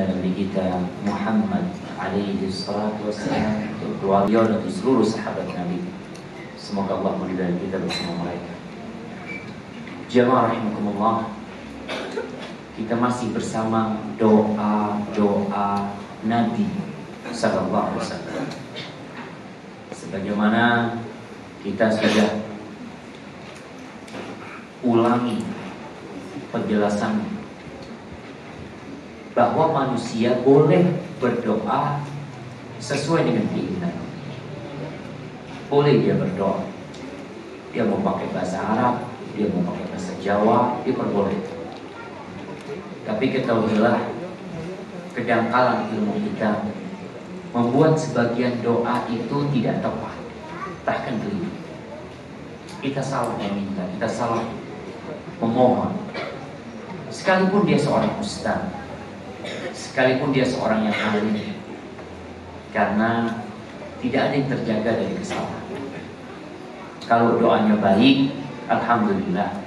baginda Nabi kita Muhammad alaihi salatu wassalam, untuk keluarga dan seluruh sahabat Nabi. Semoga Allah meridai kita bersama mereka. Jamaah rahimakumullah, kita masih bersama doa-doa Nabi sallallahu alaihi wasallam. Sebagaimana kita sudah ulangi penjelasan bahwa manusia boleh berdoa sesuai dengan keinginan. Boleh dia berdoa, dia mau pakai bahasa Arab, dia mau pakai bahasa Jawa, diperbolehkan. Tapi ketahuilah, kedangkalan ilmu kita membuat sebagian doa itu tidak tepat, bahkan keliru. Kita salah meminta, kita salah memohon. Sekalipun dia seorang ustaz, sekalipun dia seorang yang alim, karena tidak ada yang terjaga dari kesalahan. Kalau doanya baik, alhamdulillah.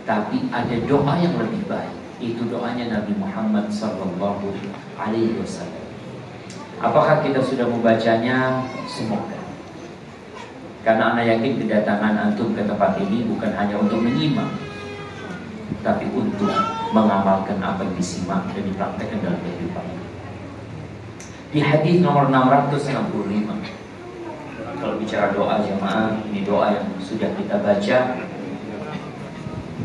Tapi ada doa yang lebih baik, itu doanya Nabi Muhammad sallallahu alaihi wasallam. Apakah kita sudah membacanya? Semoga. Karena anak yakin kedatangan antum ke tempat ini bukan hanya untuk menyimak, tapi untuk mengamalkan apa yang disimak dan dipraktekkan dalam kehidupan. Di hadis nomor 665, kalau bicara doa jamaah, ini doa yang sudah kita baca.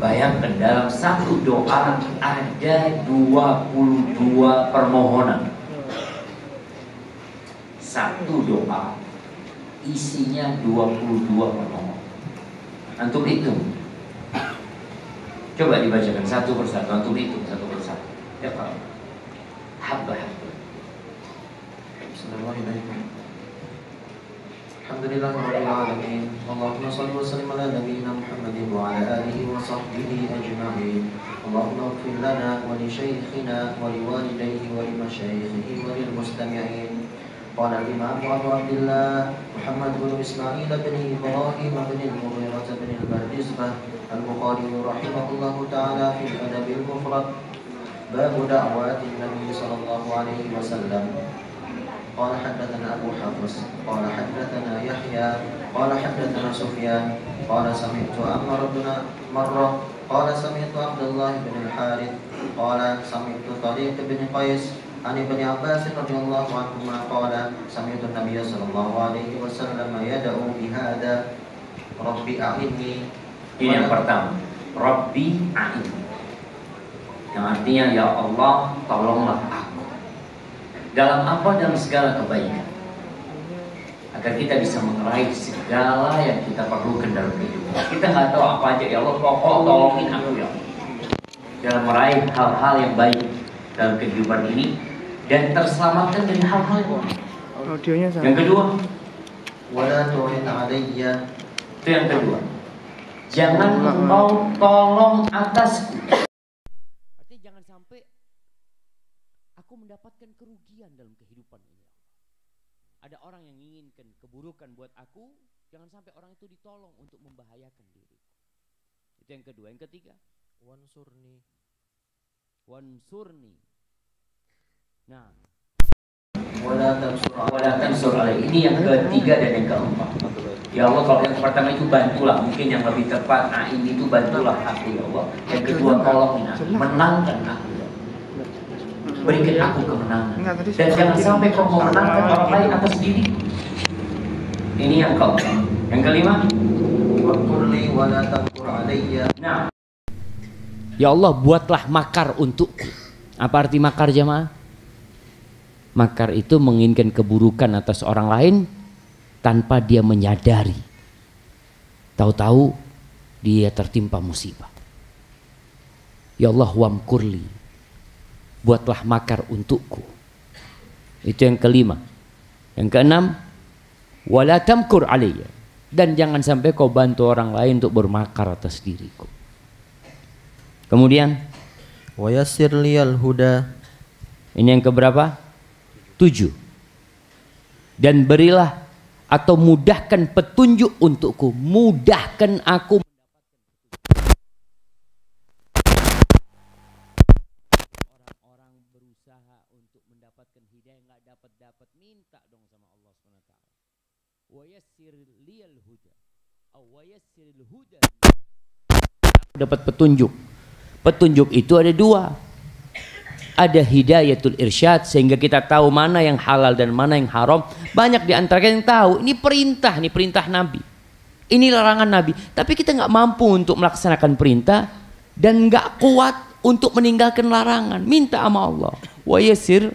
Bayangkan dalam satu doa ada 22 permohonan. Satu doa isinya 22 permohonan. Antum hitung. Coba dibacakan satu persatu, antum hitung satu persatu. Ya Pak. Habba-habba. Bismillahirrahmanirrahim. Alhamdulillahirabbil alamin. Allahumma shalli wa sallim ala nabiyyina Muhammadin wa ala alihi wa sahbihi ajma'in. Allahumma ighfir lana wa li shaykhina wa li walidayhi wa li mashayikhih wa lil mustami'in. Qala al-imam Abu Abdullah Muhammad bin Ismail bin Ibrahim bin al-Mughirah bin al-Bardizbah al-Bukhari rahimahullahu ta'ala fi al-adab al-mufrad bab da'wati an-nabi sallallahu alaihi wasallam. قال حدثنا أبو حفص قال حدثنا يحيى قال حدثنا سفيان قال سمعت عمر بن مرة قال سمعت عبد الله بن الحارث قال سمعت طريق بن قيس عن ابن عباس رضي الله عنهما قال سمعت النبي صلى الله عليه وسلم يدعو بهذا ربي أعني. Ini yang pertama, Rabbi a'inni, yang artinya ya Allah tolonglah aku. Dalam apa? Dalam segala kebaikan, agar kita bisa meraih segala yang kita perlukan dalam kehidupan. Kita nggak tahu apa aja, ya Allah pokok tolongin aku ya Allah, dalam meraih hal-hal yang baik dalam kehidupan ini dan terselamatkan dari hal-hal yang buruk. Yang kedua, wala tu'in alayya. Itu yang kedua, jangan engkau tolong atasku. Artinya jangan sampai aku mendapatkan kerugian dalam kehidupan ini. Ada orang yang menginginkan keburukan buat aku, jangan sampai orang itu ditolong untuk membahayakan diri. Itu yang kedua. Yang ketiga, wansurni. Nah, wala tansur alaihi. Ini yang ketiga dan yang keempat. Ya Allah, kalau yang pertama itu bantulah, mungkin yang lebih tepat, nah ini itu bantulah aku ya Allah. Yang kedua, tolongin aku, menangkan aku ya Allah. Berikan aku kemenangan. Dan jangan sampai kau memenangkan orang lain atau sendiri. Ini yang keempat. Yang kelima, nah, ya Allah, buatlah makar untukku. Apa arti makar jamaah? Makar itu menginginkan keburukan atas orang lain tanpa dia menyadari. Tahu-tahu dia tertimpa musibah. Ya Allah, wamkurli, buatlah makar untukku. Itu yang kelima. Yang keenam, wala tamkur alayya, dan jangan sampai kau bantu orang lain untuk bermakar atas diriku. Kemudian, wa yassir liyal huda. Ini yang keberapa? 7. Dan berilah atau mudahkan petunjuk untukku. Mudahkan aku orang-orang berusaha untuk untuk mendapatkan hidayah nggak dapat minta dong sama Allah SWT. Wa yassir liyal huda. Wa yassiril huda. Dapat petunjuk. Petunjuk itu ada dua. Ada hidayatul irsyad sehingga kita tahu mana yang halal dan mana yang haram. Banyak di antara kita yang tahu ini perintah Nabi. Ini larangan Nabi. Tapi kita nggak mampu untuk melaksanakan perintah dan nggak kuat untuk meninggalkan larangan. Minta sama Allah. Wa yassir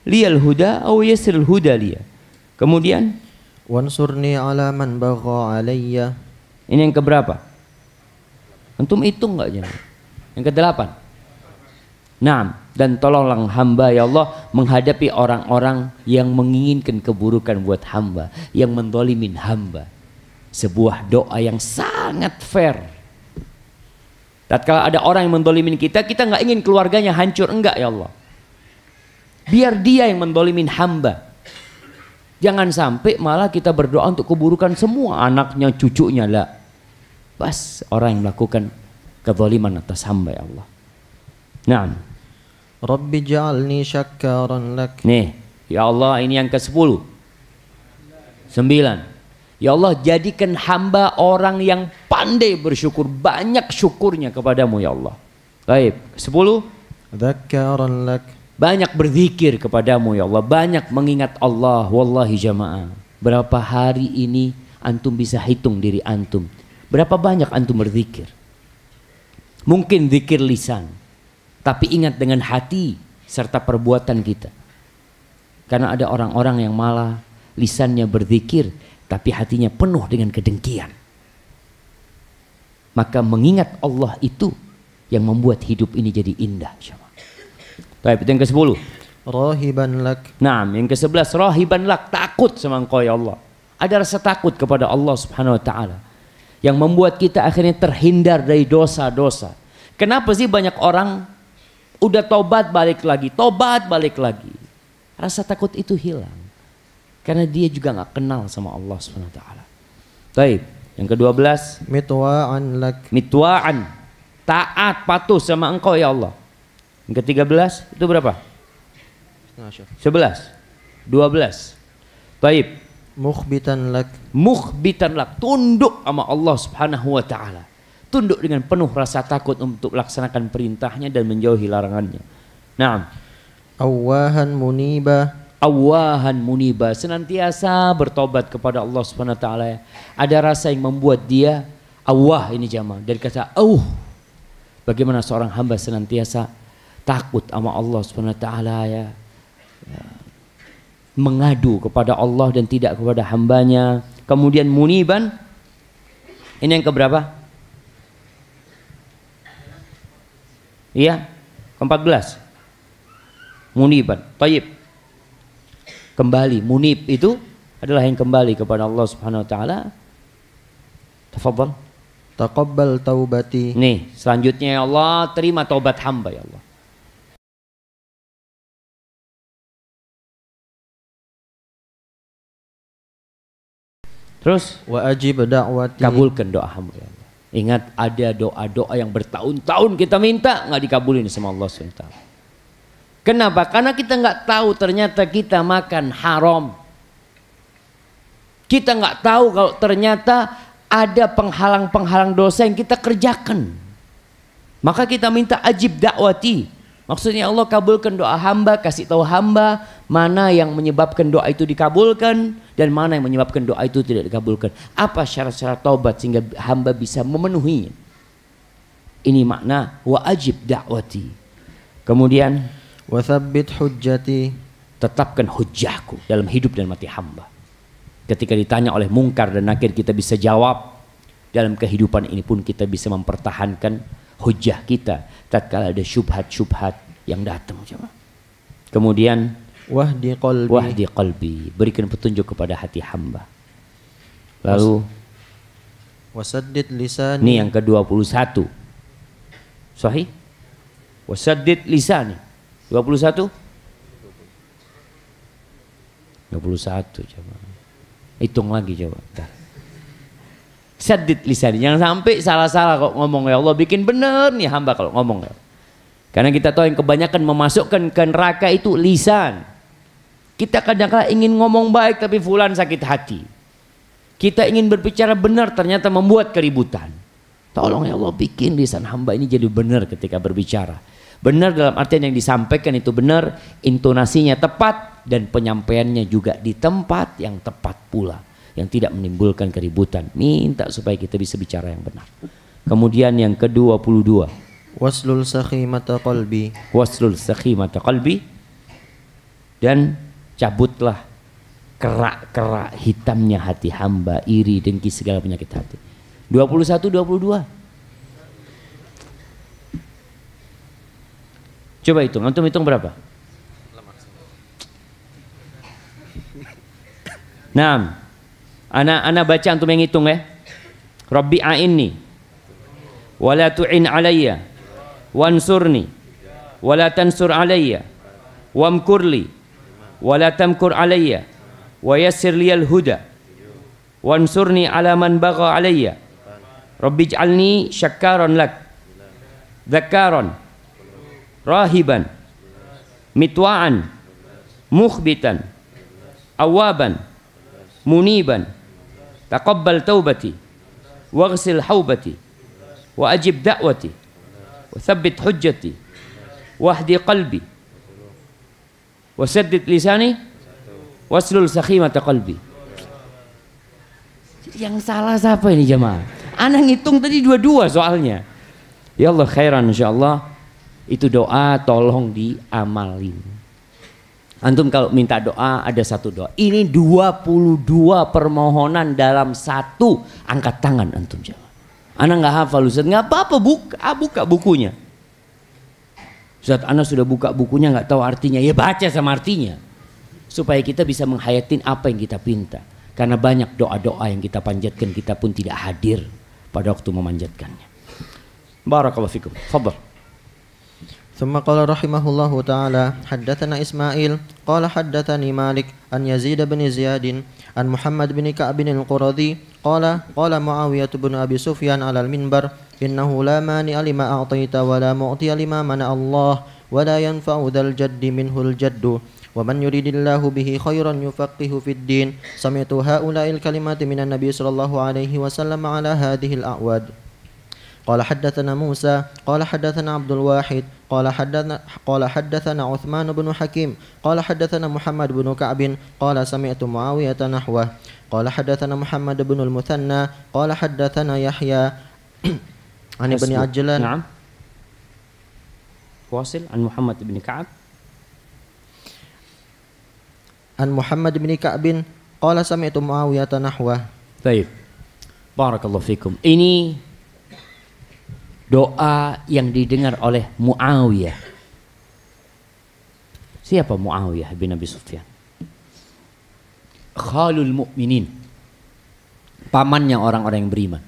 liyal huda wa yassiril huda liya. Kemudian wansurni ala man bagha alayya. ini yang keberapa? Antum hitung nggak jangan? Yang ke-8. Nah, dan tolonglah hamba ya Allah menghadapi orang-orang yang menginginkan keburukan buat hamba, yang mendolimin hamba. Sebuah doa yang sangat fair. Tatkala ada orang yang mendolimin kita, kita nggak ingin keluarganya hancur, enggak ya Allah. Biar dia yang mendolimin hamba. Jangan sampai malah kita berdoa untuk keburukan semua anaknya, cucunya lah. Pas orang yang melakukan kezaliman atas hamba ya Allah. Nah, Rabbi ja'alni syakkaran lak. nih, ya Allah ini yang ke-10. 9. Ya Allah jadikan hamba orang yang pandai bersyukur, banyak syukurnya kepadamu ya Allah. Baik, 10. Dzakkaran lak. Banyak berzikir kepadamu ya Allah, banyak mengingat Allah. Wallahi jamaah, berapa hari ini antum bisa hitung diri antum, berapa banyak antum berzikir? Mungkin zikir lisan, tapi ingat dengan hati serta perbuatan kita. Karena ada orang-orang yang malah lisannya berzikir tapi hatinya penuh dengan kedengkian. Maka mengingat Allah itu yang membuat hidup ini jadi indah. Baik, itu yang ke-10. Rahiban lak. Nah, yang ke-11 rahiban lak, takut sama Engkau ya Allah. Ada rasa takut kepada Allah Subhanahu wa taala yang membuat kita akhirnya terhindar dari dosa-dosa. Kenapa sih banyak orang udah tobat balik lagi, rasa takut itu hilang karena dia juga nggak kenal sama Allah Subhanahu wa taala. Baik, yang ke-12 mitwa'an lak. mitwa'an, taat patuh sama Engkau ya Allah. Yang ke-13 itu berapa? 11, 12. Baik, mukhbitan lak. mukhbitan lak, tunduk sama Allah Subhanahu wa taala. Tunduk dengan penuh rasa takut untuk melaksanakan perintahnya dan menjauhi larangannya. Nah, Awahan muniba. awahan muniba, senantiasa bertobat kepada Allah Subhanahu wa taala. Ada rasa yang membuat dia awah, ini jamaah dari kata bagaimana seorang hamba senantiasa takut sama Allah Subhanahu wa taala ya, mengadu kepada Allah dan tidak kepada hambanya. Kemudian muniban, ini yang keberapa? Iya, ke-14. Muniban, tayyib. Kembali, munib itu adalah yang kembali kepada Allah Subhanahu wa taala. Tafadhal. Taqabbal taubati. Nih, selanjutnya ya Allah, terima taubat hamba ya Allah. Terus Wa ajib da'wati. kabulkan doa hamba ya Allah. Ingat ada doa-doa yang bertahun-tahun kita minta nggak dikabulin sama Allah SWT. Kenapa? Karena kita nggak tahu ternyata kita makan haram. Kita nggak tahu kalau ternyata ada penghalang-penghalang dosa yang kita kerjakan. Maka kita minta ajib dakwati. Maksudnya Allah kabulkan doa hamba, kasih tahu hamba mana yang menyebabkan doa itu dikabulkan dan mana yang menyebabkan doa itu tidak dikabulkan. Apa syarat-syarat taubat sehingga hamba bisa memenuhinya. Ini makna wa ajib dakwati. Kemudian Wa thabbit hujjati. tetapkan hujjahku dalam hidup dan mati hamba. Ketika ditanya oleh mungkar dan nakir kita bisa jawab. Dalam kehidupan ini pun kita bisa mempertahankan hujjah kita tatkala ada syubhat-syubhat yang datang. Kemudian Wahdi qalbi. wahdi qalbi, berikan petunjuk kepada hati hamba. Lalu Wasaddid lisani. ini yang ke-21. Sahih? Wasaddid lisani. 21? 21 coba. Hitung lagi coba. Bentar. Saddid lisani, jangan sampai salah-salah kok ngomong ya Allah, bikin bener nih hamba kalau ngomong ya. Karena kita tahu yang kebanyakan memasukkan ke neraka itu lisan. Kita kadang-kadang ingin ngomong baik tapi fulan sakit hati. Kita ingin berbicara benar ternyata membuat keributan. Tolong ya Allah bikin lisan hamba ini jadi benar ketika berbicara. Benar dalam artian yang disampaikan itu benar, intonasinya tepat dan penyampaiannya juga di tempat yang tepat pula, yang tidak menimbulkan keributan. Minta supaya kita bisa bicara yang benar. Kemudian yang ke-22, waslul sakhimata qalbi. Waslul sakhimata qalbi, dan cabutlah kerak-kerak hitamnya hati hamba, iri, dengki, segala penyakit hati. 21, 22. Coba hitung, antum hitung berapa? 6. Ana baca, antum yang hitung ya. Rabbi a'inni wala tu'in alayya wansurni wala tansur alayya wamkurli wala tamkur alayya wa yassir liyal huda wansurni ala man bagha alayya Rabbi ij'alni syakkaran lak dzakkaran rahiban mitwa'an mukhbitan awaban muniban taqabbal taubati waghsil haubati wa ajib da'wati wa thabbit hujjati wahdi qalbi wa saddid lisani waslul sakhimata qalbi. Yang salah siapa ini jemaah? Anak ngitung tadi dua-dua soalnya. Ya Allah khairan insyaallah. Itu doa tolong diamalin. Antum kalau minta doa ada satu doa. Ini 22 permohonan dalam satu. Angkat tangan antum jemaah. Anak nggak hafal Ustaz, nggak apa-apa, buka bukunya. Ustaz, anak sudah buka bukunya nggak tahu artinya, ya baca sama artinya. Supaya kita bisa menghayatin apa yang kita pinta. Karena banyak doa-doa yang kita panjatkan, kita pun tidak hadir pada waktu memanjatkannya. Barakallahu fikum. Fadhal. ثم قال رحمه الله تعالى حدثنا إسماعيل قال حدثني مالك عن يزيد بن زياد عن محمد بن كعب القرظي قال معاوية بن أبي سفيان على المنبر إنه لا مانع لما أعطيت ولا معطي لما منع الله ولا ينفع ذا الجد منه الجد ومن يريد الله به خيرا يفقه في الدين سمعت هؤلاء الكلمات من النبي صلى الله عليه وسلم على هذه الأعواد. قال حدثنا موسى قال حدثنا عبد الواحد قال حدثنا عثمان بن حكيم قال حدثنا محمد بن كعب قال سمعت معاوية نحوه قال حدثنا محمد بن المثنى قال حدثنا يحيى عن ابن عجلان. نعم. واصل. عن محمد بن كعب عن محمد بن كعب قال سمعت معاوية نحوه. Baik. Barakallahu fikum. Ini doa yang didengar oleh Muawiyah. Siapa Muawiyah bin Abi Sufyan? Khalul mu'minin, pamannya orang-orang yang beriman.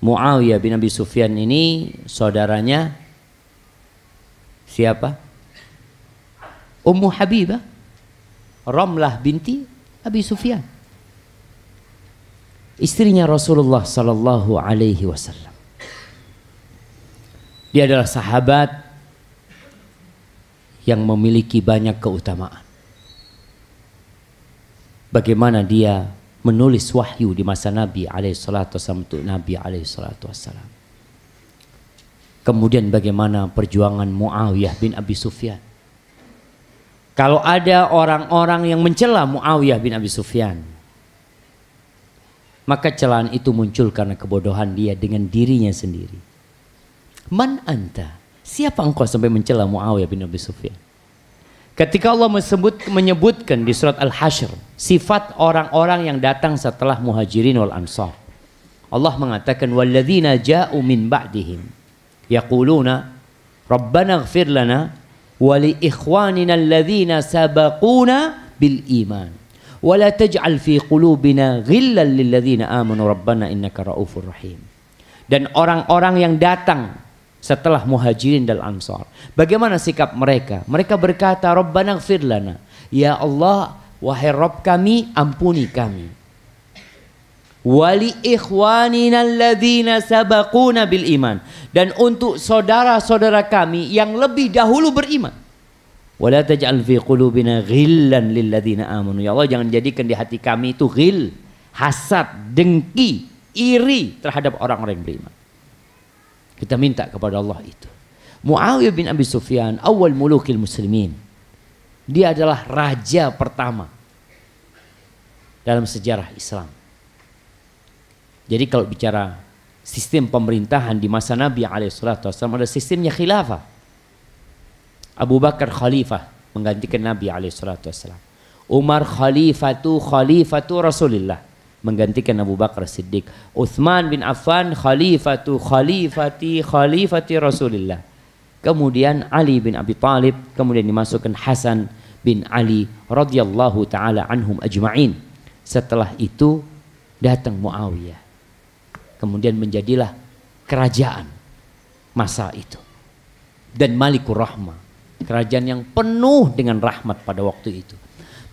Muawiyah bin Abi Sufyan ini saudaranya siapa? Ummu Habibah, Ramlah binti Abi Sufyan, istrinya Rasulullah sallallahu alaihi wasallam. Dia adalah sahabat yang memiliki banyak keutamaan. Bagaimana dia menulis wahyu di masa Nabi alaihi salatu wasallam untuk Nabi alaihi salatu wasallam. Kemudian bagaimana perjuangan Muawiyah bin Abi Sufyan. Kalau ada orang-orang yang mencela Muawiyah bin Abi Sufyan, maka celaan itu muncul karena kebodohan dia dengan dirinya sendiri. Man anta? Siapa engkau sampai mencela Muawiyah bin Abi Sufyan? Ketika Allah menyebutkan di surat Al-Hasyr sifat orang-orang yang datang setelah Muhajirin wal Ansar, Allah mengatakan walladzina ja'u min ba'dihim yaquluna Rabbana ighfir lana wa li ikhwanina alladzina sabaquna bil iman wala taj'al fi qulubina ghillan lil ladzina amanu rabbana innaka raufur rahim. Dan orang-orang yang datang setelah Muhajirin dan Ansar, bagaimana sikap mereka? Mereka berkata Rabbana ighfir lana, ya Allah, wahai Rabb kami, ampuni kami. Wali ikhwanina alladzina sabaquna bil iman, dan untuk saudara-saudara kami yang lebih dahulu beriman. Wala taj'al fi qulubina ghillan lil ladzina amanu. Ya Allah, jangan jadikan di hati kami itu ghil, hasad, dengki, iri terhadap orang-orang yang beriman. Kita minta kepada Allah itu. Muawiyah bin Abi Sufyan awal mulukil muslimin. Dia adalah raja pertama dalam sejarah Islam. Jadi kalau bicara sistem pemerintahan di masa Nabi SAW, ada sistemnya khilafah. Abu Bakar khalifah menggantikan Nabi SAW. Umar khalifatu Rasulullah menggantikan Abu Bakar Siddiq. Uthman bin Affan khalifati Rasulullah. Kemudian Ali bin Abi Thalib, kemudian dimasukkan Hasan bin Ali radhiyallahu taala anhum ajma'in. Setelah itu datang Muawiyah. Kemudian menjadilah kerajaan masa itu. Dan Malikur Rahmah, kerajaan yang penuh dengan rahmat pada waktu itu.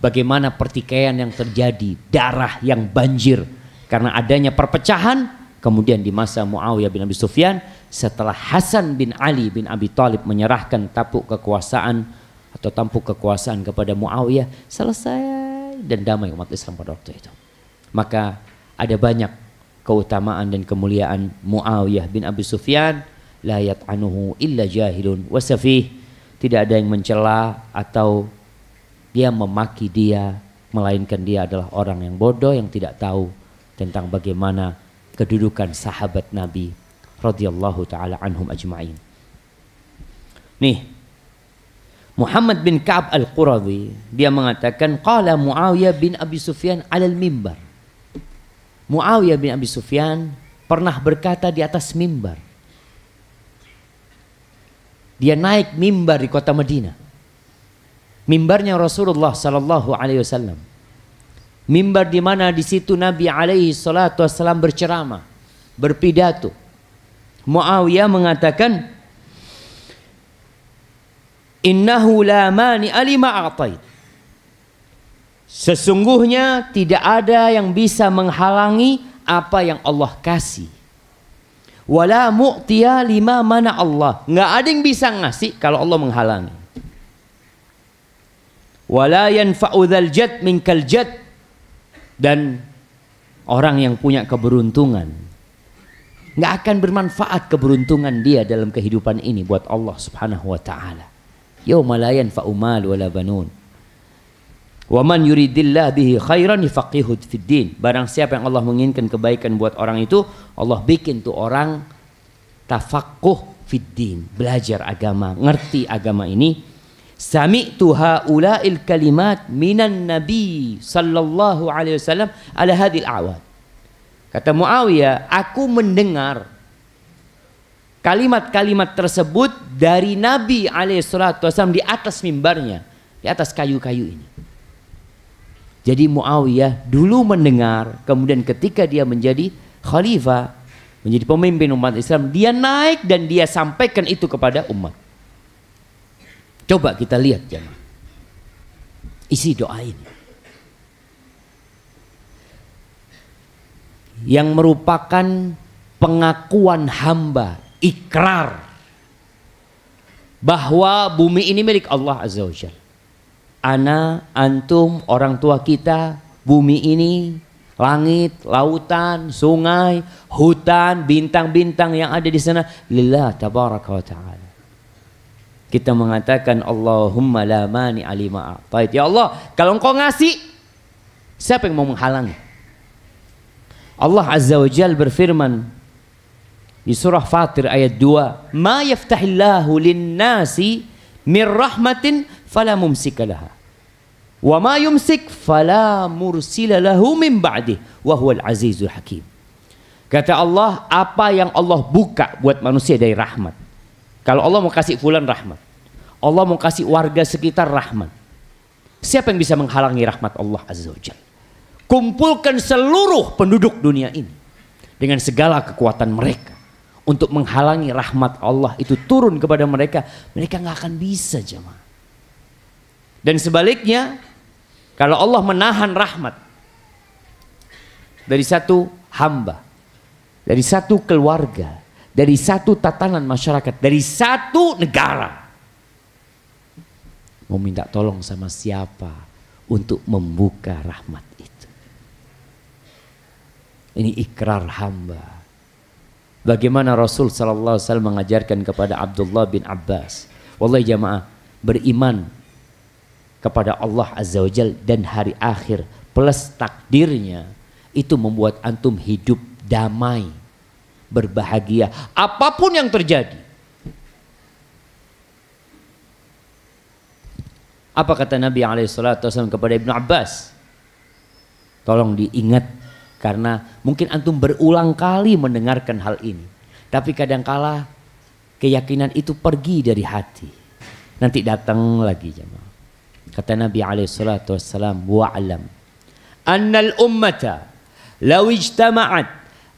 Bagaimana pertikaian yang terjadi, darah yang banjir karena adanya perpecahan. Kemudian di masa Muawiyah bin Abi Sufyan, setelah Hasan bin Ali bin Abi Thalib menyerahkan tampuk kekuasaan kepada Muawiyah, selesai dan damai umat Islam pada waktu itu. Maka ada banyak keutamaan dan kemuliaan Muawiyah bin Abi Sufyan. La yat'anuhu illa jahilun wasafih. Tidak ada yang mencela atau dia memaki dia, melainkan dia adalah orang yang bodoh yang tidak tahu tentang bagaimana kedudukan sahabat Nabi radhiyallahu taala anhum ajma'in. Nih, Muhammad bin Ka'ab al-Quradhi dia mengatakan qala Muawiyah bin Abi Sufyan 'alal mimbar. Muawiyah bin Abi Sufyan pernah berkata di atas mimbar. Dia naik mimbar di kota Madinah. Mimbarnya Rasulullah sallallahu alaihi wasallam. Mimbar di mana di situ Nabi alaihi salatu wasallam berceramah, berpidato. Muawiyah mengatakan, "Innahu la mani'a lima a'tait." Sesungguhnya tidak ada yang bisa menghalangi apa yang Allah kasih. Wala mu'tiya lima mana Allah. Nggak ada yang bisa ngasih kalau Allah menghalangi. Wala yanfa'u dzal jad minkal jad. Dan orang yang punya keberuntungan nggak akan bermanfaat keberuntungan dia dalam kehidupan ini buat Allah Subhanahu wa taala. Yauma la yanfa'u mal wala banun. Wa man yuridillah bihi khairan yufaqihu fid din. Barang siapa yang Allah menginginkan kebaikan buat orang itu, Allah bikin tuh orang tafaqquh fid din, belajar agama, ngerti agama ini. Sami'tu haula'il kalimat minan nabi sallallahu alaihi wasallam ala hadhil a'wad. Kata Muawiyah, aku mendengar kalimat-kalimat tersebut dari Nabi alaihi salatu wasallam di atas mimbarnya, di atas kayu-kayu ini. Jadi Muawiyah dulu mendengar, kemudian ketika dia menjadi khalifah, menjadi pemimpin umat Islam, dia naik dan dia sampaikan itu kepada umat. Coba kita lihat jemaah isi doa ini, yang merupakan pengakuan hamba, ikrar bahwa bumi ini milik Allah Azza wa Jalla. Ana, antum, orang tua kita, bumi ini, langit, lautan, sungai, hutan, bintang-bintang yang ada di sana, lillah tabaraka wa ta'ala. Kita mengatakan Allahumma la mani'a lima a'tait. Ya Allah, kalau engkau ngasih, siapa yang mau menghalangi? Allah Azza wa Jalla berfirman di surah Fatir ayat 2, "Ma yaftahillahu lin-nasi min rahmatin fala mumsika laha wa ma yumsik fala mursila lahu min ba'dih wa huwal azizul hakim." Kata Allah, apa yang Allah buka buat manusia dari rahmat. Kalau Allah mau kasih fulan rahmat, Allah mau kasih warga sekitar rahmat, siapa yang bisa menghalangi rahmat Allah Azza wa Jalla? Kumpulkan seluruh penduduk dunia ini dengan segala kekuatan mereka untuk menghalangi rahmat Allah itu turun kepada mereka, mereka nggak akan bisa jemaah. Dan sebaliknya, kalau Allah menahan rahmat dari satu hamba, dari satu keluarga, dari satu tatanan masyarakat, dari satu negara. Mau minta tolong sama siapa untuk membuka rahmat itu? Ini ikrar hamba. Bagaimana Rasul sallallahu alaihi wasallam mengajarkan kepada Abdullah bin Abbas. Wallahi jamaah, beriman kepada Allah Azza wa Jalla dan hari akhir plus takdirnya itu membuat antum hidup damai, berbahagia apapun yang terjadi. Apa kata Nabi SAW kepada Ibnu Abbas? Tolong diingat, karena mungkin antum berulang kali mendengarkan hal ini, tapi kadangkala keyakinan itu pergi dari hati, nanti datang lagi jemaah. Kata Nabi SAW, wa'alam annal ummata law ijtama'at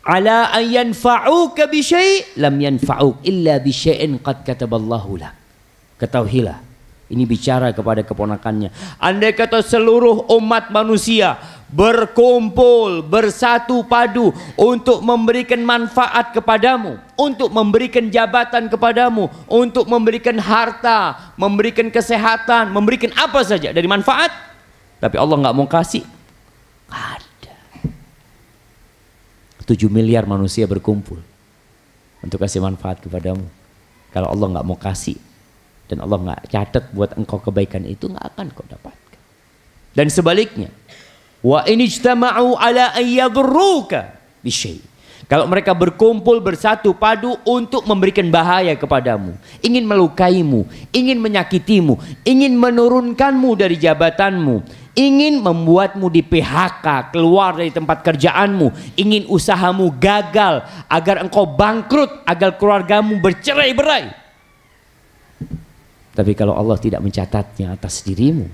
ala an yanfa'uka bi syai' lam yanfa'uk illa bi syai'in qad kataballahu lak. Ketahuilah, ini bicara kepada keponakannya, andai kata seluruh umat manusia berkumpul, bersatu padu untuk memberikan manfaat kepadamu, untuk memberikan jabatan kepadamu, untuk memberikan harta, memberikan kesehatan, memberikan apa saja dari manfaat, tapi Allah nggak mau kasih, ada 7 miliar manusia berkumpul untuk kasih manfaat kepadamu. Kalau Allah nggak mau kasih dan Allah nggak catat buat engkau kebaikan itu, nggak akan kau dapatkan. Dan sebaliknya, wa in ijtama'u ala an yadurruka bisyai'. Kalau mereka berkumpul bersatu padu untuk memberikan bahaya kepadamu, ingin melukaimu, ingin menyakitimu, ingin menurunkanmu dari jabatanmu, ingin membuatmu di PHK, keluar dari tempat kerjaanmu, ingin usahamu gagal, agar engkau bangkrut, agar keluargamu bercerai-berai. Tapi kalau Allah tidak mencatatnya atas dirimu,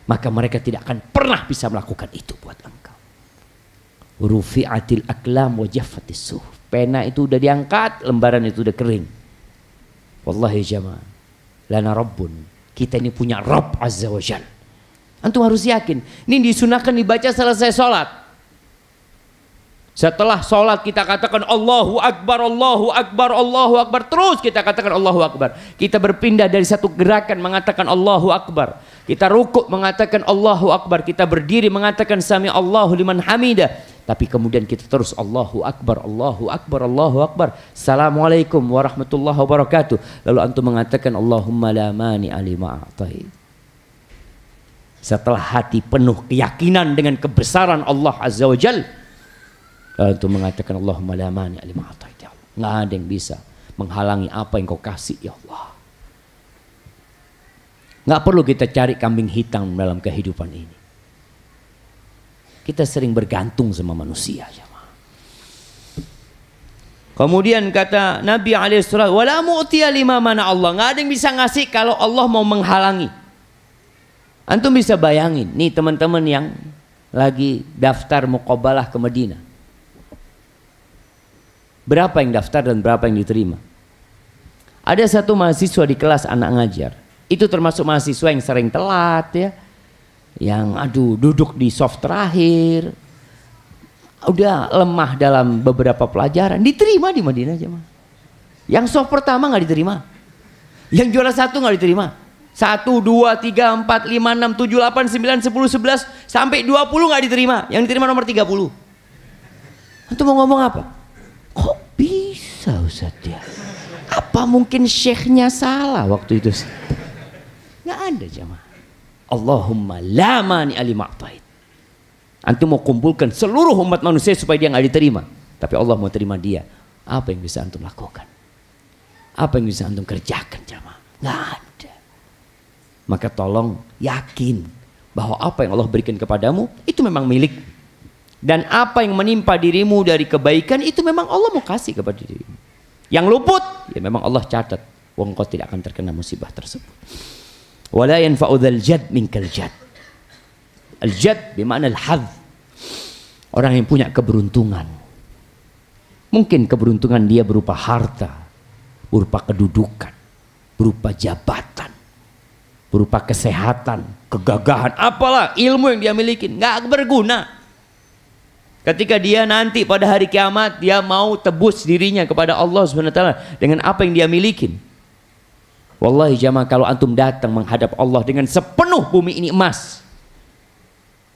maka mereka tidak akan pernah bisa melakukan itu buat engkau. Rufi'atil aklam wa jaffatis suhuf. Pena itu udah diangkat, lembaran itu udah kering. Wallahi jamaah, lana rabbun, kita ini punya Rabb Azza wa Jalla. Antum harus yakin, ini disunahkan dibaca selesai sholat. Setelah sholat kita katakan Allahu Akbar, Allahu Akbar, Allahu Akbar. Terus kita katakan Allahu Akbar. Kita berpindah dari satu gerakan mengatakan Allahu Akbar, kita rukuk mengatakan Allahu Akbar, kita berdiri mengatakan Sami Allahu liman hamidah. Tapi kemudian kita terus Allahu Akbar, Allahu Akbar, Allahu Akbar. Assalamualaikum warahmatullahi wabarakatuh. Lalu antum mengatakan Allahumma la mani'a lima a'tait. Setelah hati penuh keyakinan dengan kebesaran Allah Azza wa Jalla, untuk mengatakan Allahumma la mani'a lima a'tait, ya Allah, nggak ada yang bisa menghalangi apa yang kau kasih ya Allah. Nggak perlu kita cari kambing hitam dalam kehidupan ini. Kita sering bergantung sama manusia. Kemudian kata Nabi alaihissalam, wala mu'tiya lima mana Allah, nggak ada yang bisa ngasih kalau Allah mau menghalangi. Antum bisa bayangin nih teman-teman yang lagi daftar muqabalah ke Madinah, berapa yang daftar dan berapa yang diterima? Ada satu mahasiswa di kelas anak ngajar, itu termasuk mahasiswa yang sering telat ya, yang duduk di soft terakhir, udah lemah dalam beberapa pelajaran, diterima di Madinah aja mah. Yang soft pertama nggak diterima, yang juara 1 nggak diterima, 1, 2, 3, 4, 5, 6, 7, 8, 9, 10, 11 sampai 20 nggak diterima, yang diterima nomor 30. Antum mau ngomong apa? Kok bisa Ustaz ya? Apa mungkin syekhnya salah waktu itu? Nggak ada jamaah. Allahumma la mani'a lima a'tait. Antum mau kumpulkan seluruh umat manusia supaya dia nggak diterima, tapi Allah mau terima dia. Apa yang bisa antum lakukan? Apa yang bisa antum kerjakan jamaah? Nggak ada. Maka tolong yakin bahwa apa yang Allah berikan kepadamu itu memang milik. Dan apa yang menimpa dirimu dari kebaikan itu memang Allah mau kasih kepada dirimu. Yang luput ya memang Allah catat, wong kau tidak akan terkena musibah tersebut. Wala yanfa'u dzal jad minkal jad. Al jad bermakna al-hadz. Orang yang punya keberuntungan. Mungkin keberuntungan dia berupa harta, berupa kedudukan, berupa jabatan, berupa kesehatan, kegagahan, apalah ilmu yang dia miliki, nggak berguna. Ketika dia nanti pada hari kiamat dia mau tebus dirinya kepada Allah Subhanahu wa taala dengan apa yang dia miliki. Wallahi jamaah, kalau antum datang menghadap Allah dengan sepenuh bumi ini emas,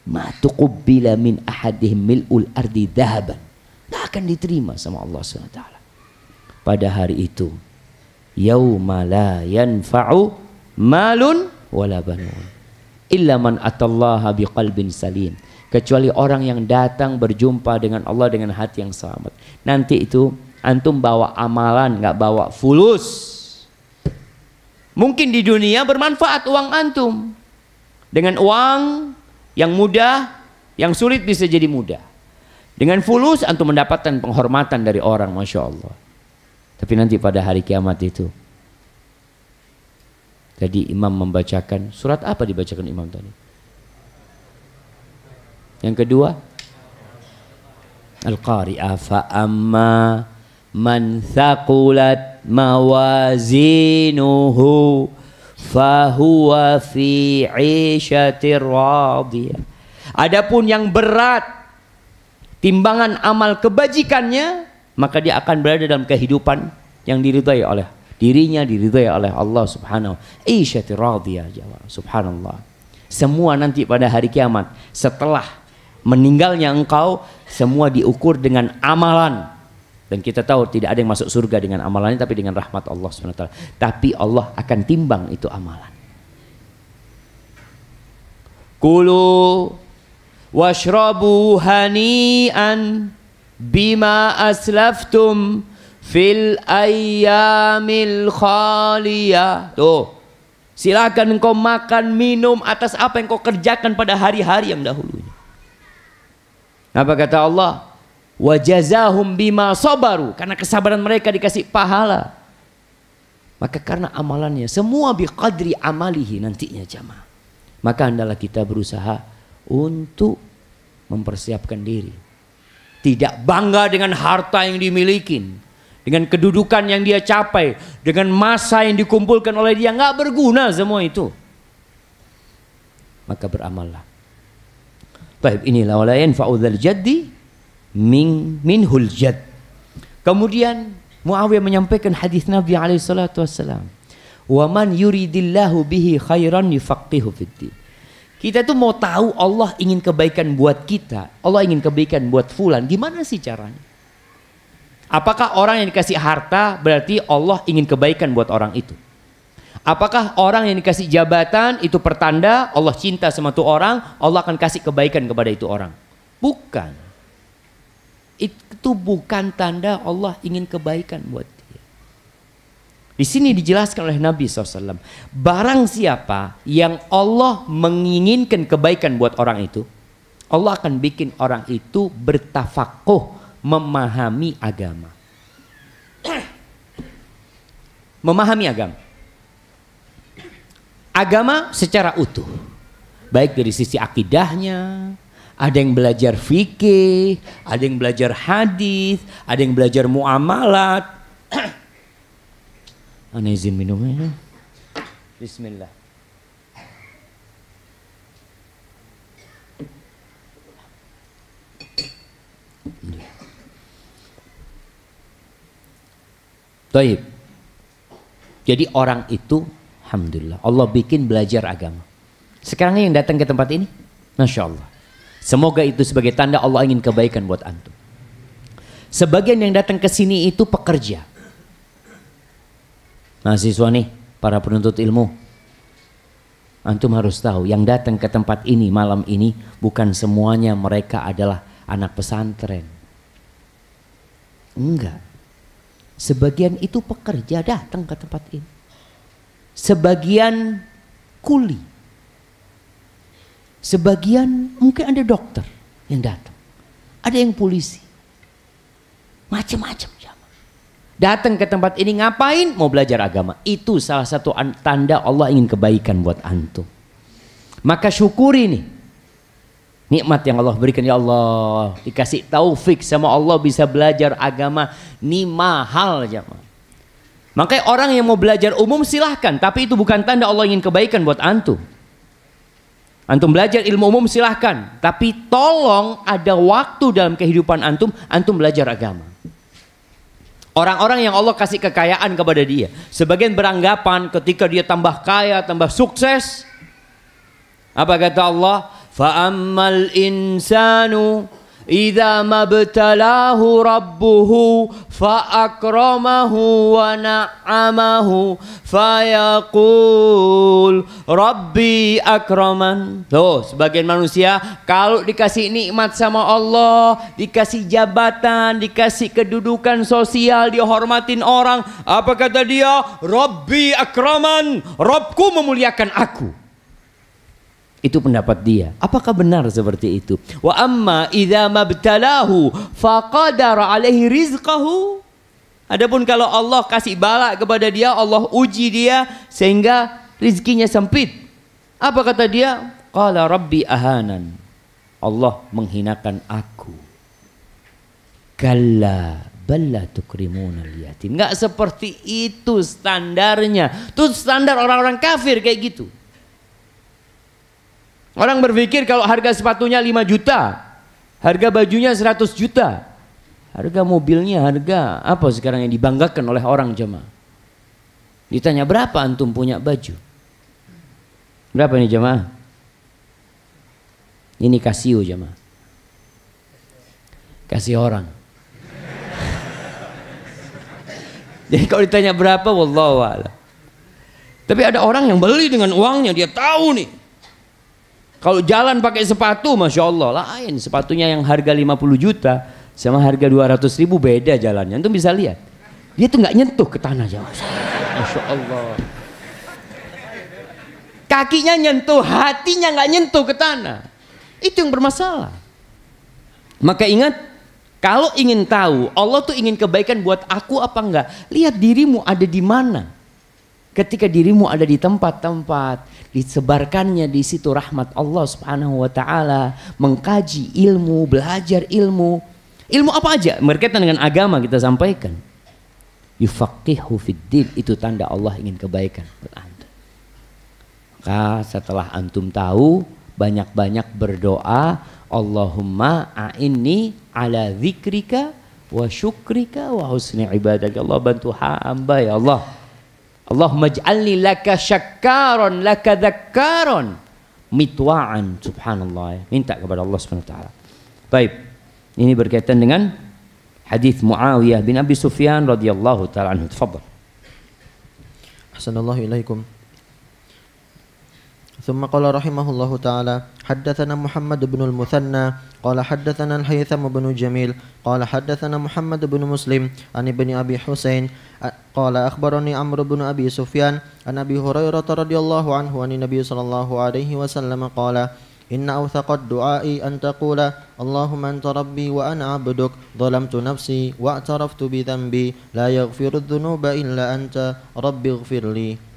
ma tuqbila min ahadihim mil'ul ardi dhahaban, tidak akan diterima sama Allah Subhanahu wa taala. Pada hari itu, yauma la yanfa'u malun wala banun illa man atallaha biqalbin salim, kecuali orang yang datang berjumpa dengan Allah dengan hati yang selamat. Nanti itu antum bawa amalan, nggak bawa fulus. Mungkin di dunia bermanfaat uang antum. Dengan uang yang mudah, yang sulit bisa jadi mudah. Dengan fulus antum mendapatkan penghormatan dari orang, Masya Allah. Tapi nanti pada hari kiamat itu, tadi imam membacakan, surat apa dibacakan imam tadi? Yang kedua, Al-Qari'ah, fa'amma man thaqulat mawazinuhu fahuwa fi 'ishatir radiyah. Adapun yang berat timbangan amal kebajikannya, maka dia akan berada dalam kehidupan yang diridhai oleh dirinya, diridhai oleh Allah Subhanahu. 'Ishatir radiyah, subhanallah. Semua nanti pada hari kiamat setelah meninggalnya engkau, semua diukur dengan amalan. Dan kita tahu tidak ada yang masuk surga dengan amalannya, tapi dengan rahmat Allah SWT. Tapi Allah akan timbang itu amalan. Kulu washrabu hani'an bima aslaftum fil ayyamil khaliyah. Tuh, silakan engkau makan minum atas apa yang kau kerjakan pada hari-hari yang dahulu. Apa kata Allah? Wajazahum bima sabaru, karena kesabaran mereka dikasih pahala. Maka karena amalannya semua biqadri amalihi nantinya jamaah. Maka hendaklah kita berusaha untuk mempersiapkan diri. Tidak bangga dengan harta yang dimiliki, dengan kedudukan yang dia capai, dengan masa yang dikumpulkan oleh dia, nggak berguna semua itu. Maka beramallah. Baik, inilah wala yanfa'u dzal jaddi minhul jadd. Kemudian Muawiyah menyampaikan hadis Nabi alaihi salatu wassalam, wa man yuridillahu bihi khairan yufaqihu fiddin. Kita tuh mau tahu Allah ingin kebaikan buat kita, Allah ingin kebaikan buat fulan, gimana sih caranya? Apakah orang yang dikasih harta berarti Allah ingin kebaikan buat orang itu? Apakah orang yang dikasih jabatan itu pertanda Allah cinta sama tuh orang, Allah akan kasih kebaikan kepada itu orang? Bukan. Itu bukan tanda Allah ingin kebaikan buat dia. Di sini dijelaskan oleh Nabi SAW, barang siapa yang Allah menginginkan kebaikan buat orang itu, Allah akan bikin orang itu bertafakuh, memahami agama. Memahami agama. Agama secara utuh, baik dari sisi akidahnya, ada yang belajar fikih, ada yang belajar hadis, ada yang belajar muamalat. Ana izin minumnya. Bismillah. Taib. Jadi orang itu, alhamdulillah, Allah bikin belajar agama. Sekarang yang datang ke tempat ini, Masya Allah, semoga itu sebagai tanda Allah ingin kebaikan buat antum. Sebagian yang datang ke sini itu pekerja, mahasiswa nih, para penuntut ilmu. Antum harus tahu, yang datang ke tempat ini malam ini bukan semuanya mereka adalah anak pesantren. Enggak. Sebagian itu pekerja datang ke tempat ini. Sebagian kuli. Sebagian mungkin ada dokter yang datang. Ada yang polisi. Macam-macam. Datang ke tempat ini ngapain? Mau belajar agama. Itu salah satu tanda Allah ingin kebaikan buat antum. Maka syukuri nih nikmat yang Allah berikan. Ya Allah, dikasih taufik sama Allah bisa belajar agama. Ini mahal jamaah. Makanya orang yang mau belajar umum silahkan, tapi itu bukan tanda Allah ingin kebaikan buat antum. Antum belajar ilmu umum silahkan, tapi tolong ada waktu dalam kehidupan antum belajar agama. Orang-orang yang Allah kasih kekayaan kepada dia, sebagian beranggapan ketika dia tambah kaya, tambah sukses, apa kata Allah? Fa'ammal insanu idza mabtalahu rabbuhu fa'akramahu wa na'amahu fayaqul rabbi akraman. Loh, sebagian manusia kalau dikasih nikmat sama Allah, dikasih jabatan, dikasih kedudukan sosial, dihormatin orang, apa kata dia? Rabbi akraman, Rabbku memuliakan aku. Itu pendapat dia. Apakah benar seperti itu? Wa amma idza mabtalahu faqadara alaihi rizqahu. Adapun kalau Allah kasih bala kepada dia, Allah uji dia sehingga rizkinya sempit. Apa kata dia? Qala rabbi ahanan. Allah menghinakan aku. Kalla balla tukrimunal yatim. Enggak seperti itu standarnya. Itu standar orang-orang kafir kayak gitu. Orang berpikir kalau harga sepatunya 5 juta, harga bajunya 100 juta, harga mobilnya, harga apa sekarang yang dibanggakan oleh orang jemaah. Ditanya berapa antum punya baju? Berapa nih jemaah? Ini Casio jemaah. Kasih orang. Jadi kalau ditanya berapa, wallahu a'lam. Tapi ada orang yang beli dengan uangnya, dia tahu nih. Kalau jalan pakai sepatu, Masya Allah, lain. Sepatunya yang harga 50 juta sama harga 200.000 beda jalannya. Antum bisa lihat. Dia tuh nggak nyentuh ke tanah. Masya Allah. Kakinya nyentuh, hatinya nggak nyentuh ke tanah. Itu yang bermasalah. Maka ingat, kalau ingin tahu Allah tuh ingin kebaikan buat aku apa enggak, lihat dirimu ada di mana. Ketika dirimu ada di tempat-tempat, disebarkannya di situ rahmat Allah Subhanahu wa taala, mengkaji ilmu, belajar ilmu. Ilmu apa aja berkaitan dengan agama kita sampaikan. Yufaqihu fiddin, itu tanda Allah ingin kebaikan buat antum. Maka setelah antum tahu, banyak-banyak berdoa, Allahumma a'inni ala dzikrika wa syukrika wa husni ibadatika. Allah bantu hamba ya Allah. Allahumma ij'alni laka syakkaron laka dzakkaron mitwa'an. Subhanallah. Minta kepada Allah Subhanahu wa taala. Baik. Ini berkaitan dengan hadis Muawiyah bin Abi Sufyan radhiyallahu taala anhu. Tafadhal. Ahsanallahu ilaikum. ثم قال رحمه الله تعالى حدثنا محمد بن المثنى قال حدثنا الهيثم بن جميل قال حدثنا محمد بن مسلم عن ابن أبي حسين قال أخبرني عمرو بن أبي سفيان عن أبي هريرة رضي الله عنه عن النبي صلى الله عليه وسلم قال إن أوثق الدعاء أن تقول اللهم أنت ربي وأنا عبدك ظلمت نفسي واعترفت بذنبي لا يغفر الذنوب إلا أنت ربي اغفر لي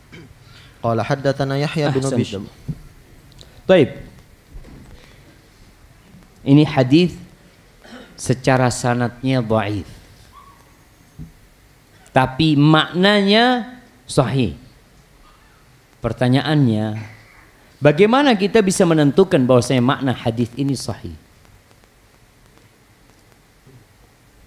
قال حدثنا يحيى بن بشر. Baik. Ini hadis secara sanadnya dhaif. Tapi maknanya sahih. Pertanyaannya, bagaimana kita bisa menentukan bahwasanya makna hadis ini sahih?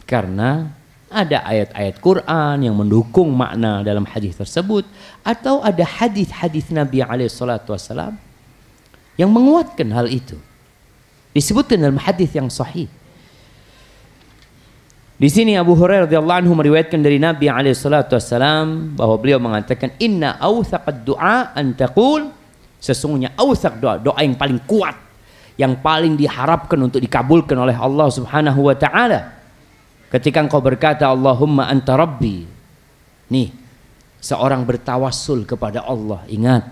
Karena ada ayat-ayat Quran yang mendukung makna dalam hadis tersebut, atau ada hadis-hadis Nabi SAW yang menguatkan hal itu. Disebutkan dalam hadis yang sahih. Di sini Abu Hurairah radhiyallahu anhu meriwayatkan dari Nabi SAW bahwa beliau mengatakan, Inna awthaqad du'a an taqul, sesungguhnya awthaq doa, doa yang paling kuat, yang paling diharapkan untuk dikabulkan oleh Allah Subhanahu wa taala. Ketika engkau berkata Allahumma anta rabbi. Nih, seorang bertawassul kepada Allah. Ingat,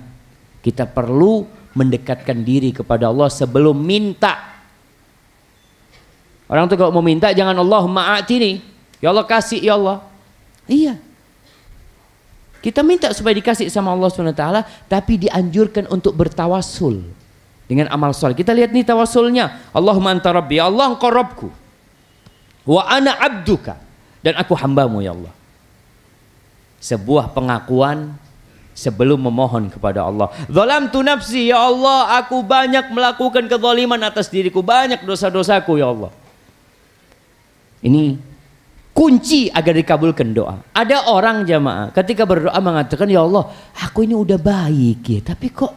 kita perlu mendekatkan diri kepada Allah sebelum minta. Orang tuh kalau mau minta jangan Allahumma a'tini, ya Allah kasih ya Allah. Iya. Kita minta supaya dikasih sama Allah SWT, tapi dianjurkan untuk bertawassul dengan amal soleh. Kita lihat nih tawassulnya. Allahumma anta rabbi, ya Allah engkau Rabbku. Wa ana abduka, dan aku hambamu ya Allah. Sebuah pengakuan sebelum memohon kepada Allah. Zalamtu nafsi, ya Allah, aku banyak melakukan kezaliman atas diriku, banyak dosa-dosaku ya Allah. Ini kunci agar dikabulkan doa. Ada orang jamaah ketika berdoa mengatakan, ya Allah, aku ini udah baik ya, tapi kok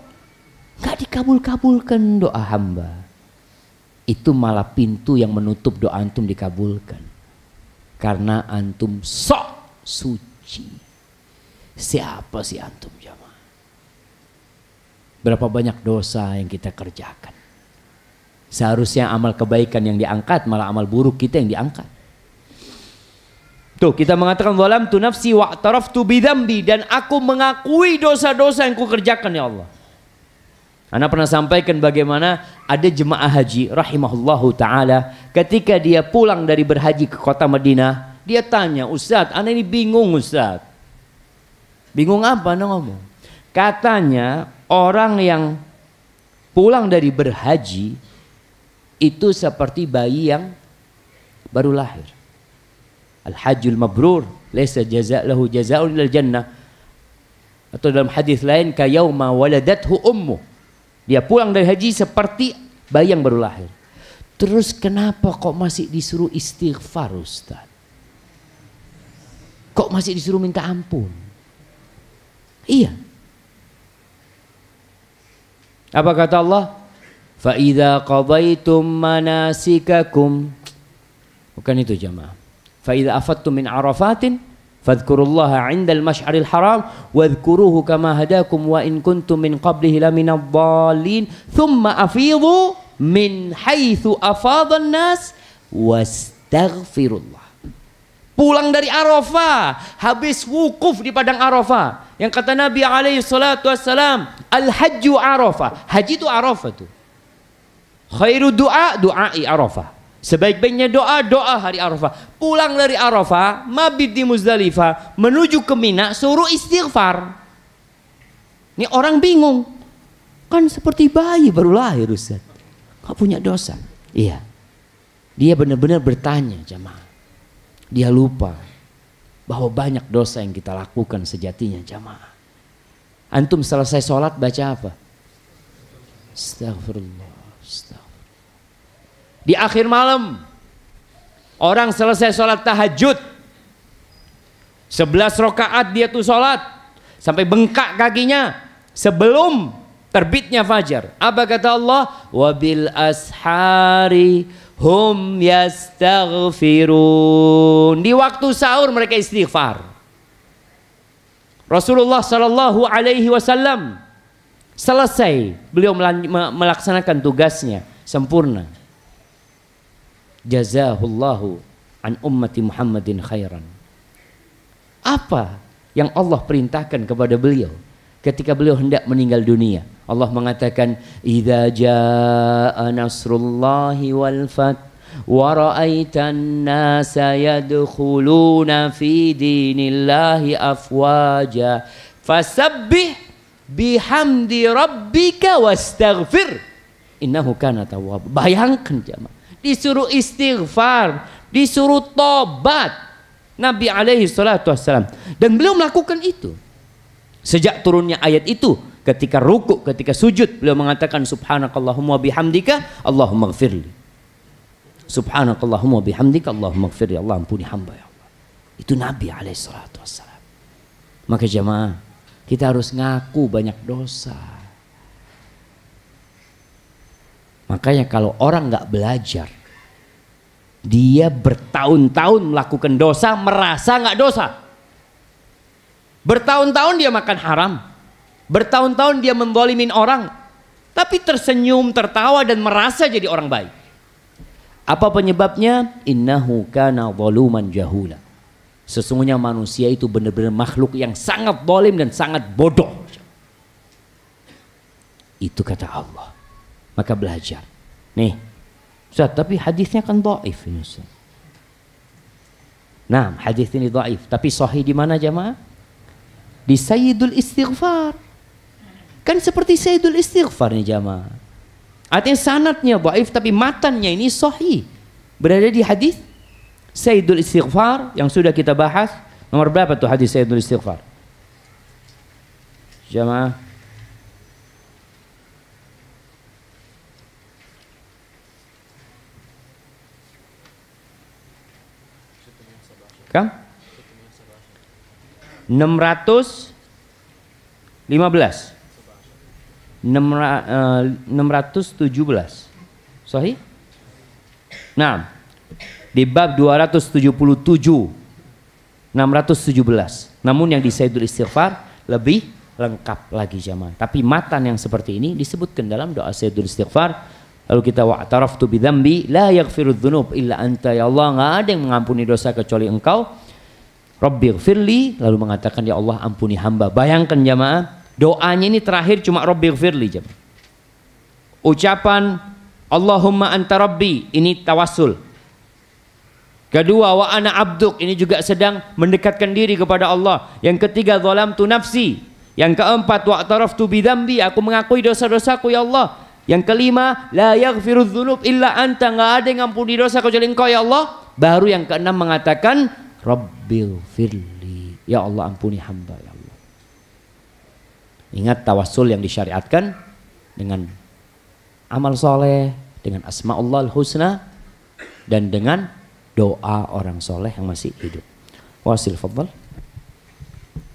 gak dikabul-kabulkan doa hamba. Itu malah pintu yang menutup doa antum dikabulkan. Karena antum sok suci. Siapa sih antum jamaah? Berapa banyak dosa yang kita kerjakan. Seharusnya amal kebaikan yang diangkat, malah amal buruk kita yang diangkat. Tuh kita mengatakan zalamtu nafsi wa'taraftu bidzambi, dan aku mengakui dosa-dosa yang kukerjakan ya Allah. Ana pernah sampaikan bagaimana ada jemaah haji rahimahullahu taala ketika dia pulang dari berhaji ke kota Madinah, dia tanya, "Ustaz, ana ini bingung Ustaz." Bingung apa? Ana ngomong. Katanya orang yang pulang dari berhaji itu seperti bayi yang baru lahir. Al-hajjul mabrur laisa lahu jazaa'un ilal jannah. Atau dalam hadis lain kayauma waladathu ummu. Dia pulang dari haji seperti bayi yang baru lahir. Terus kenapa kok masih disuruh istighfar Ustaz? Kok masih disuruh minta ampun? Iya. Apa kata Allah? Fa idza qadaitum manasikakum. Bukan itu jamaah. فَإِذَا أَفَدْتُم مِّنْ عَرَفَاتٍ فَاذْكُرُوا اللَّهَ عِندَ الْمَشْعَرِ الْحَرَامِ وَاذْكُرُوهُ كَمَا هَدَاكُمْ وَإِن كُنتُم مِّن قَبْلِهِ لَمِنَ الضَّالِّينَ ثُمَّ أَفِيضُوا مِنْ حَيْثُ أَفَاضَ النَّاسِ وَاسْتَغْفِرُوا اللَّهَ. Pulang dari Arafah, habis wukuf di padang Arafah, yang kata Nabi alaihi salatu wassalam, al-hajju Arafah. Haji itu Arafah tuh. Khairu du'a du'ai Arafah. Sebaik-baiknya doa, doa hari Arafah. Pulang dari Arafah, mabit di Muzdalifah, menuju ke Mina, suruh istighfar. Ini orang bingung. Kan seperti bayi baru lahir Ustaz. Gak punya dosa. Iya. Dia benar-benar bertanya jamaah. Dia lupa bahwa banyak dosa yang kita lakukan sejatinya jamaah. Antum selesai sholat baca apa? Astagfirullah. Di akhir malam orang selesai sholat tahajud 11 rakaat dia tuh sholat sampai bengkak kakinya sebelum terbitnya fajar. Apa kata Allah? Wabil ashari hum yastaghfirun. Di waktu sahur mereka istighfar. Rasulullah sallallahu alaihi wasallam selesai beliau melaksanakan tugasnya sempurna. Jazahullahu an ummati Muhammadin khairan. Apa yang Allah perintahkan kepada beliau ketika beliau hendak meninggal dunia? Allah mengatakan, "Idza jaa nasrullahi wal fath wa ra'aitan nasa yadkhuluna fi dinillahi afwaja fasabbih bihamdi rabbika wastaghfir innahu kana tawwab." Bayangkan jemaah, disuruh istighfar, disuruh tobat Nabi alaihi salatu wassalam, dan beliau melakukan itu sejak turunnya ayat itu. Ketika ruku, ketika sujud, beliau mengatakan subhanakallahumma bihamdika Allahumma gfirli. Subhanakallahumma bihamdika Allahumma gfirli. Allah ampuni hamba ya Allah. Itu Nabi alaihi salatu wassalam. Maka jemaah, kita harus ngaku banyak dosa. Makanya kalau orang nggak belajar, dia bertahun-tahun melakukan dosa, merasa nggak dosa. Bertahun-tahun dia makan haram, bertahun-tahun dia menzalimin orang, tapi tersenyum, tertawa dan merasa jadi orang baik. Apa penyebabnya? Innahu kana zaluman jahula. Sesungguhnya manusia itu benar-benar makhluk yang sangat zalim dan sangat bodoh. Itu kata Allah. Maka belajar. Nih, Ustaz, tapi hadisnya kan dhaif ini Ustaz. Nah, hadis ini dhaif, tapi sahih di mana jemaah? Di Sayyidul Istighfar. Kan seperti Sayyidul Istighfar nih jemaah. Artinya sanadnya dhaif tapi matannya ini sahih. Berada di hadis Sayyidul Istighfar yang sudah kita bahas. Nomor berapa tuh hadis Sayyidul Istighfar? Jamaah. Kam? 615. 617. Sahih? Nah, di bab 277 617. Namun yang di Sayyidul Istighfar lebih lengkap lagi jamaah. Tapi matan yang seperti ini disebutkan dalam doa Sayyidul Istighfar. Lalu kita wa'taraftu bidzambi la yaghfirudz dzunub illa anta, ya Allah, enggak ada yang mengampuni dosa kecuali Engkau. Rabbighfirli, lalu mengatakan ya Allah ampuni hamba. Bayangkan jamaah, doanya ini terakhir cuma Rabbighfirli jamaah. Ucapan Allahumma anta rabbi, ini tawassul. Kedua, wa ana abduk, ini juga sedang mendekatkan diri kepada Allah. Yang ketiga, zalamtu nafsi. Yang keempat, wa'taraftu bidzambi, aku mengakui dosa-dosaku ya Allah. Yang kelima, la yaghfirudz dzunub illa anta, enggak ada yang ngampuni dosa kecuali Engkau ya Allah. Baru yang keenam mengatakan Rabbighfirli, ya Allah ampuni hamba ya Allah. Ingat tawassul yang disyariatkan dengan amal soleh, dengan asma'ullahul husna, dan dengan doa orang soleh yang masih hidup. Wasil fadhal.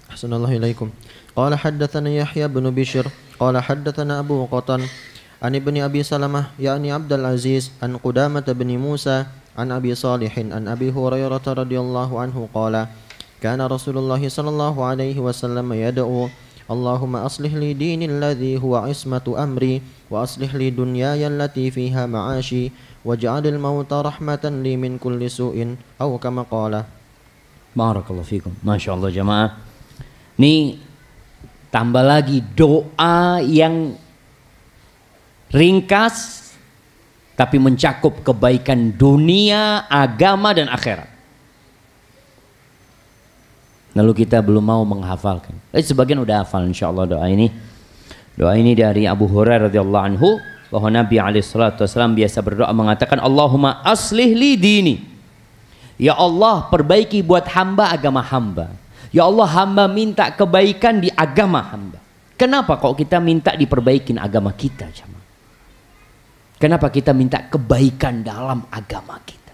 Ahsanallahu ilaikum. Qala haddatsana Yahya bin Bishr qala haddatsana Abu Qatan an ibni Abi Salamah yakni Abdul Aziz an Qudamah bin Musa an Abi Salih an Abi Hurairah radhiyallahu anhu qala kana Rasulullah sallallahu alaihi wasallam yad'u Allahumma aslih li dini alladhi huwa ismatu amri wa aslih li dunyaya allati fiha ma'ashi waj'alil mauta rahmatan li min kulli su'in aw kama qala. Barakallahu fikum. Masya Allah jamaah. Ini tambah lagi doa yang ringkas tapi mencakup kebaikan dunia, agama dan akhirat. Lalu kita belum mau menghafalkan. Sebagian udah hafal insyaallah doa ini. Doa ini dari Abu Hurairah radhiyallahu anhu bahwa Nabi SAW biasa berdoa mengatakan Allahumma aslih li dini. Ya Allah, perbaiki buat hamba agama hamba. Ya Allah, hamba minta kebaikan di agama hamba. Kenapa kok kita minta diperbaikin agama kita jemaah? Kenapa kita minta kebaikan dalam agama kita?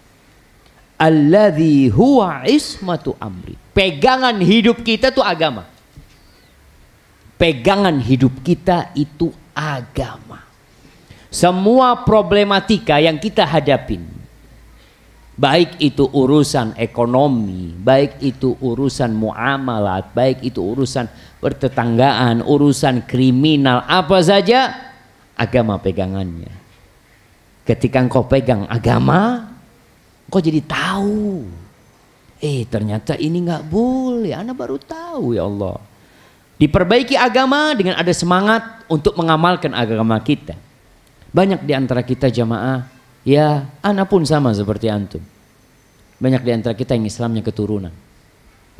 Alladzi huwa ismatu amri. Pegangan hidup kita itu agama. Pegangan hidup kita itu agama. Semua problematika yang kita hadapin, baik itu urusan ekonomi, baik itu urusan muamalat, baik itu urusan pertetanggaan, urusan kriminal, apa saja, agama pegangannya. Ketika engkau pegang agama, engkau jadi tahu. Ternyata ini nggak boleh. Ana baru tahu ya Allah. Diperbaiki agama dengan ada semangat untuk mengamalkan agama kita. Banyak di antara kita jamaah, ya ana pun sama seperti antum. Banyak di antara kita yang Islamnya keturunan.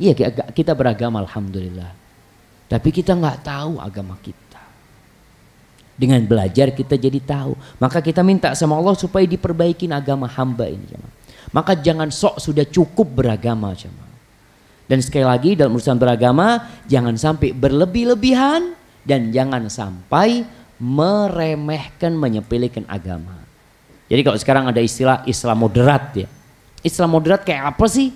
Iya kita beragama alhamdulillah. Tapi kita nggak tahu agama kita. Dengan belajar kita jadi tahu. Maka kita minta sama Allah supaya diperbaikin agama hamba ini jemaah. Maka jangan sok sudah cukup beragama jemaah. Dan sekali lagi dalam urusan beragama jangan sampai berlebih-lebihan dan jangan sampai meremehkan, menyepelekan agama. Jadi kalau sekarang ada istilah Islam moderat ya. Islam moderat kayak apa sih?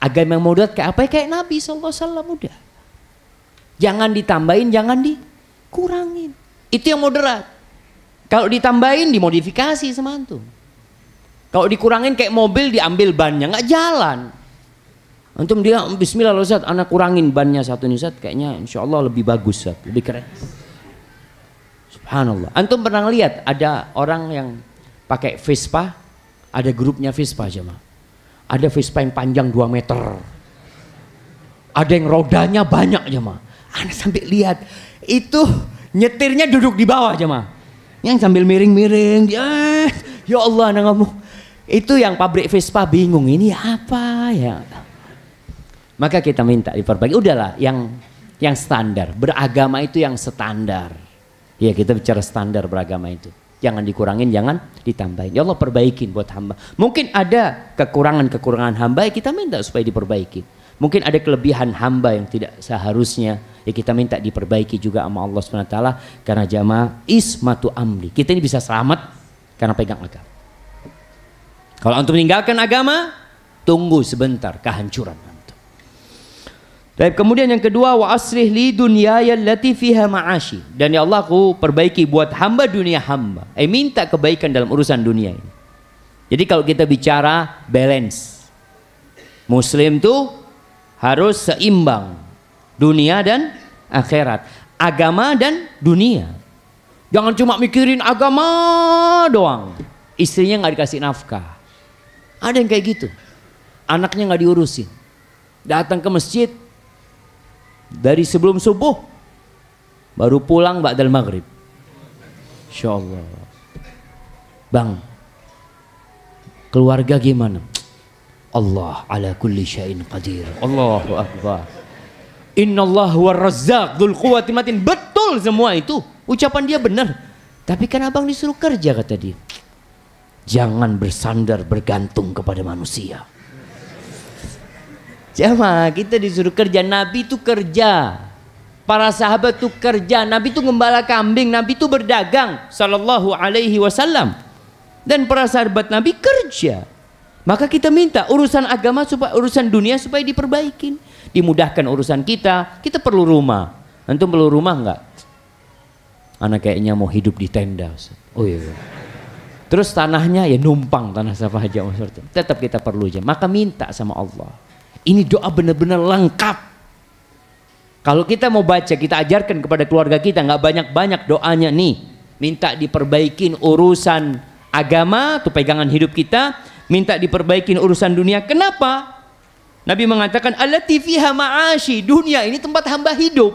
Agama yang moderat kayak apa? Kayak Nabi SAW udah. Jangan ditambahin, jangan dikurangin. Itu yang moderat. Kalau ditambahin dimodifikasi sama antum. Kalau dikurangin kayak mobil diambil bannya nggak jalan. Antum dia bismillah Ustaz, anak kurangin bannya satu nih Ustaz, kayaknya insya Allah lebih bagus Ustaz, lebih keren. Subhanallah. Antum pernah lihat ada orang yang pakai Vespa, ada grupnya Vespa jemaah. Ada Vespa yang panjang 2 meter. Ada yang rodanya banyak jemaah. Anda sampai lihat itu nyetirnya duduk di bawah jemaah. Yang sambil miring-miring dia, ya Allah anak kamu. Itu yang pabrik Vespa bingung ini apa ya. Maka kita minta diperbaiki. Udahlah yang standar. Beragama itu yang standar. Ya kita bicara standar beragama itu. Jangan dikurangin, jangan ditambahin. Ya Allah perbaikin buat hamba. Mungkin ada kekurangan-kekurangan hamba, kita minta supaya diperbaiki. Mungkin ada kelebihan hamba yang tidak seharusnya, ya kita minta diperbaiki juga sama Allah SWT. Karena jamaah ismatu amri, kita ini bisa selamat karena pegang agama. Kalau antum meninggalkan agama, tunggu sebentar kehancuran antum. Dan kemudian yang kedua, wa aslih li dunyaya allati fiha ma'ashi. Dan ya Allah, aku perbaiki buat hamba dunia hamba. Minta kebaikan dalam urusan dunia ini. Jadi kalau kita bicara balance, Muslim tuh harus seimbang dunia dan akhirat, agama dan dunia. Jangan cuma mikirin agama doang, istrinya nggak dikasih nafkah. Ada yang kayak gitu, anaknya nggak diurusin, datang ke masjid dari sebelum subuh, baru pulang ba'dal maghrib. Insya Allah. Bang, keluarga gimana? Allah ala kulli syai'in qadir. Allahu akbar. Innallahu war-razzaq dzul quwwati matin. Betul semua itu. Ucapan dia benar. Tapi kan abang disuruh kerja, kata dia. Jangan bersandar bergantung kepada manusia. Jamaah, kita disuruh kerja. Nabi itu kerja. Para sahabat itu kerja. Nabi itu gembala kambing. Nabi itu berdagang. Sallallahu alaihi wasallam. Dan para sahabat Nabi kerja. Maka kita minta urusan agama, supaya urusan dunia supaya diperbaikin, dimudahkan urusan kita. Kita perlu rumah. Antum perlu rumah enggak? Anak kayaknya mau hidup di tenda. Oh iya. Terus tanahnya ya numpang tanah siapa aja. Tetap kita perlu aja. Maka minta sama Allah. Ini doa benar-benar lengkap. Kalau kita mau baca, kita ajarkan kepada keluarga kita, nggak banyak-banyak doanya nih. Minta diperbaikin urusan agama, tuh pegangan hidup kita. Minta diperbaikin urusan dunia. Kenapa? Nabi mengatakan allati fiha ma'ashi. Dunia ini tempat hamba hidup.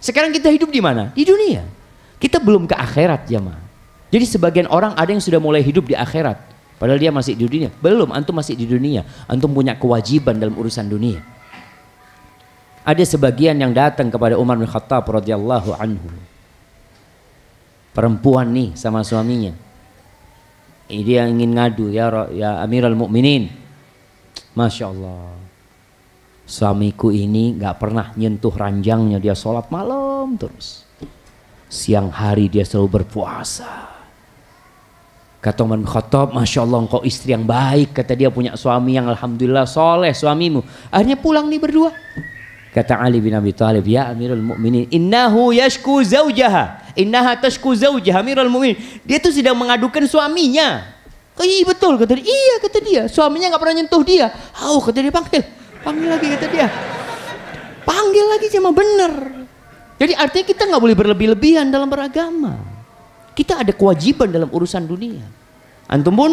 Sekarang kita hidup di mana? Di dunia. Kita belum ke akhirat, jamaah. Jadi sebagian orang ada yang sudah mulai hidup di akhirat, padahal dia masih di dunia. Belum, antum masih di dunia. Antum punya kewajiban dalam urusan dunia. Ada sebagian yang datang kepada Umar bin Khattab radhiyallahu anhu. Perempuan nih sama suaminya. Dia ingin ngadu, ya Amirul Mukminin, Masya Allah, suamiku ini gak pernah nyentuh ranjangnya, dia sholat malam terus, siang hari dia selalu berpuasa. Kata Umar bin Khattab, Masya Allah engkau istri yang baik, kata dia, punya suami yang alhamdulillah soleh suamimu. Akhirnya pulang nih berdua. Kata Ali bin Abi Thalib, ya Amirul Mukminin, innahu yashku zawjaha, innaha tashku zawjaha. Amirul Mukminin, dia tuh sedang mengadukan suaminya. Oh iya betul, kata dia. Iya, kata dia, suaminya nggak pernah nyentuh dia. Oh, kata dia, panggil lagi, kata dia. Panggil lagi cuma bener. Jadi artinya kita nggak boleh berlebih-lebihan dalam beragama. Kita ada kewajiban dalam urusan dunia. Antum pun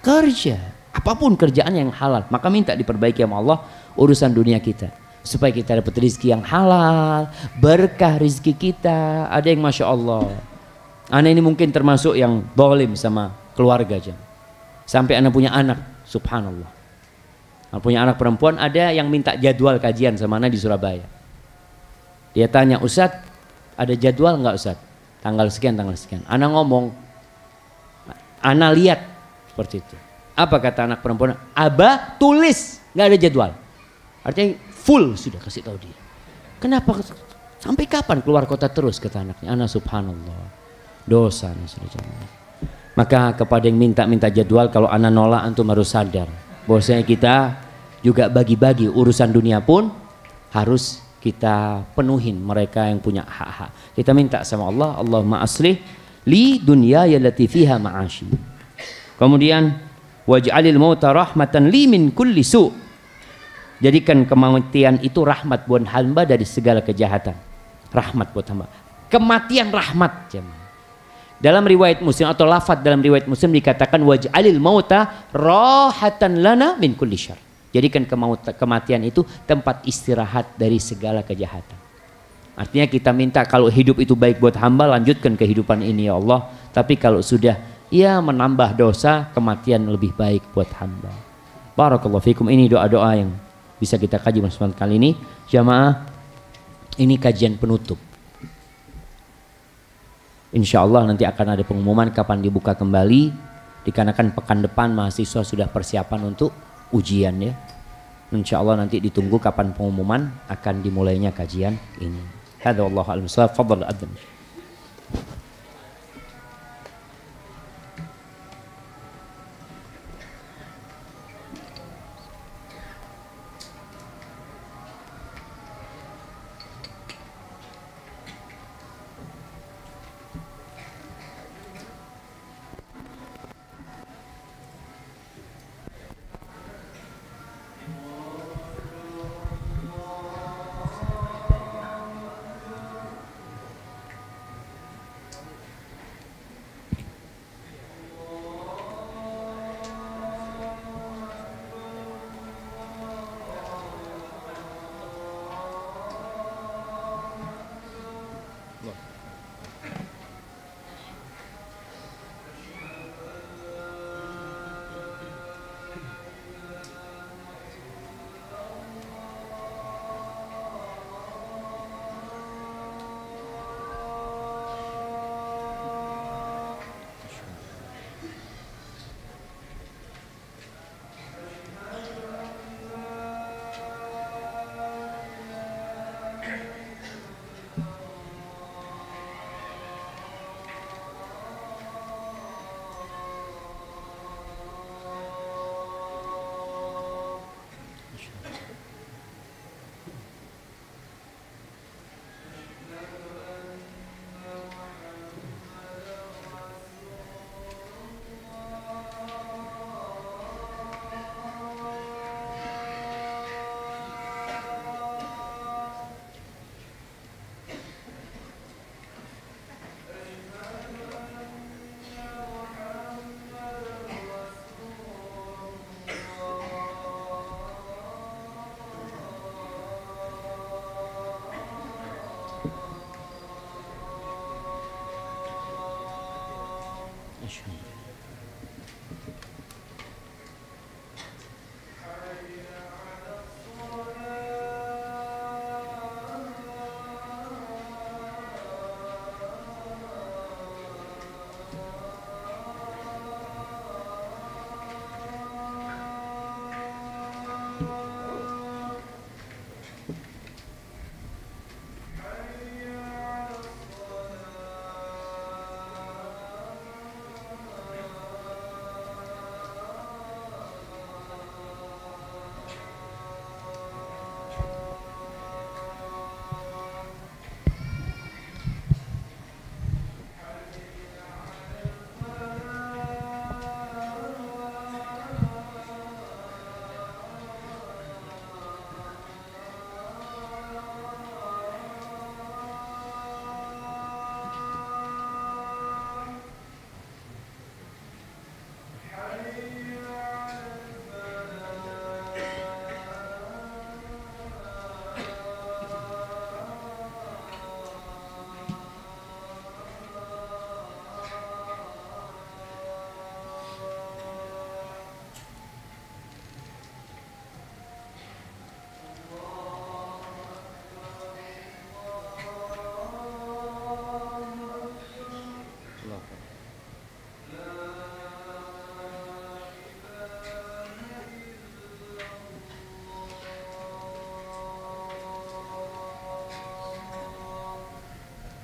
kerja, apapun kerjaan yang halal, maka minta diperbaiki sama Allah urusan dunia kita. Supaya kita dapat rezeki yang halal, berkah rezeki kita. Ada yang Masya Allah, anak ini mungkin termasuk yang zalim sama keluarga aja. Sampai anak punya anak, subhanallah, anak punya anak perempuan, ada yang minta jadwal kajian sama anak di Surabaya. Dia tanya, Ustadz ada jadwal nggak Ustadz? Tanggal sekian, tanggal sekian. Anak ngomong, anak lihat seperti itu. Apa kata anak perempuan? Abah tulis, nggak ada jadwal. Artinya full sudah kasih tahu dia. Kenapa? Sampai kapan keluar kota terus, kata anaknya. Anak subhanallah, dosa. Maka kepada yang minta jadwal, kalau anak nolak, antum harus sadar bahwasanya kita juga bagi-bagi urusan dunia pun harus kita penuhin mereka yang punya hak-hak. Kita minta sama Allah, Allahumma aslih li dunyaya allati fiha ma'ashi. Kemudian waj'alil mauta rahmatan li min kulli su'. Jadikan kematian itu rahmat buat hamba dari segala kejahatan. Rahmat buat hamba. Kematian rahmat. Dalam riwayat Muslim atau lafaz dalam riwayat Muslim dikatakan waj'alil mauta rahatan lana min kulli syarr. Jadikan kematian itu tempat istirahat dari segala kejahatan. Artinya kita minta kalau hidup itu baik buat hamba, lanjutkan kehidupan ini ya Allah. Tapi kalau sudah ya menambah dosa, kematian lebih baik buat hamba. Barakallahu fikum. Ini doa-doa yang bisa kita kaji bersama kali ini. Jamaah, ini kajian penutup. Insya Allah nanti akan ada pengumuman kapan dibuka kembali. Dikarenakan pekan depan mahasiswa sudah persiapan untuk ujian ya. Insya Allah nanti ditunggu kapan pengumuman akan dimulainya kajian ini. Hadza wallahu a'lam. Fadhal adzan.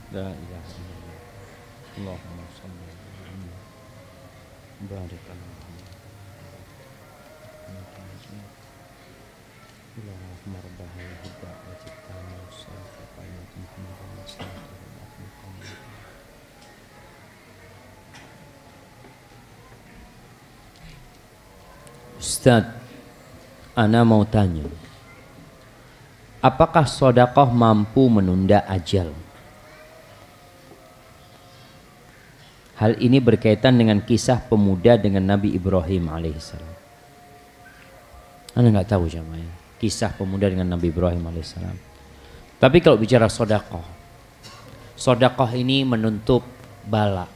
La ilaha illallah. Allahumma shalli ala Muhammad. Barik ala Muhammad. Allahumma rabb hadhihi ad-da'wati at-tammah was-salatu ala Muhammad wa sallallahu Ustaz, ana mau tanya, apakah sedekah mampu menunda ajal? Hal ini berkaitan dengan kisah pemuda dengan Nabi Ibrahim alaihissalam. Anda nggak tahu jamaah, kisah pemuda dengan Nabi Ibrahim alaihissalam. Tapi kalau bicara sedekah, sedekah ini menutup bala,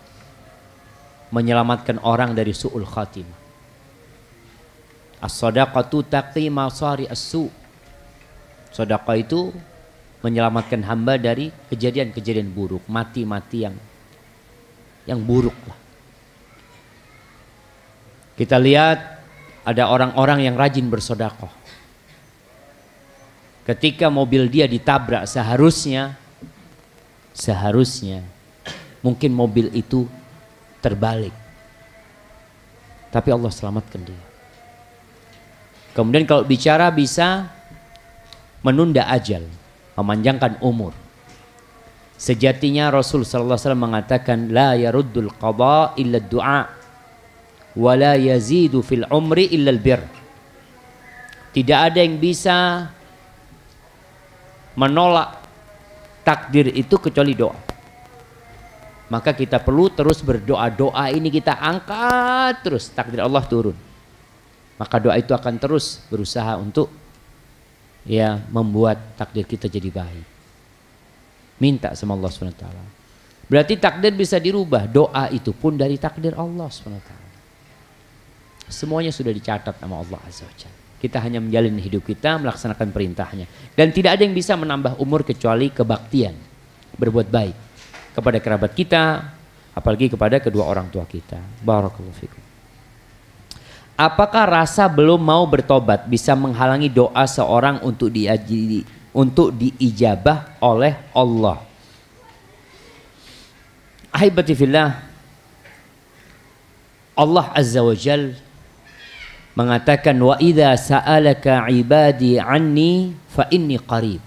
menyelamatkan orang dari su'ul khatimah. As-sadaqatu taqi masari as-su'. Sedekah itu menyelamatkan hamba dari kejadian-kejadian buruk, mati-mati yang buruk lah. Kita lihat ada orang-orang yang rajin bersedekah. Ketika mobil dia ditabrak, seharusnya mungkin mobil itu terbalik. Tapi Allah selamatkan dia. Kemudian kalau bicara bisa menunda ajal, memanjangkan umur. Sejatinya Rasul sallallahu alaihi wasallam mengatakan la yaruddul qada illa du'a wa la yazidu fil umri illa al bir. Tidak ada yang bisa menolak takdir itu kecuali doa. Maka kita perlu terus berdoa. Doa ini kita angkat terus, takdir Allah turun. Maka doa itu akan terus berusaha untuk ya membuat takdir kita jadi baik. Minta sama Allah SWT. Berarti takdir bisa dirubah. Doa itu pun dari takdir Allah SWT. Semuanya sudah dicatat sama Allah Azza wa Jalla. Kita hanya menjalani hidup kita, melaksanakan perintahnya. Dan tidak ada yang bisa menambah umur kecuali kebaktian. Berbuat baik kepada kerabat kita, apalagi kepada kedua orang tua kita. Barakallahu fikum. Apakah rasa belum mau bertobat bisa menghalangi doa seorang untuk diijabah oleh Allah? Ahibati fillah, Allah Azza wa Jalla mengatakan wa idza sa'alaka ibadi anni fa inni qarib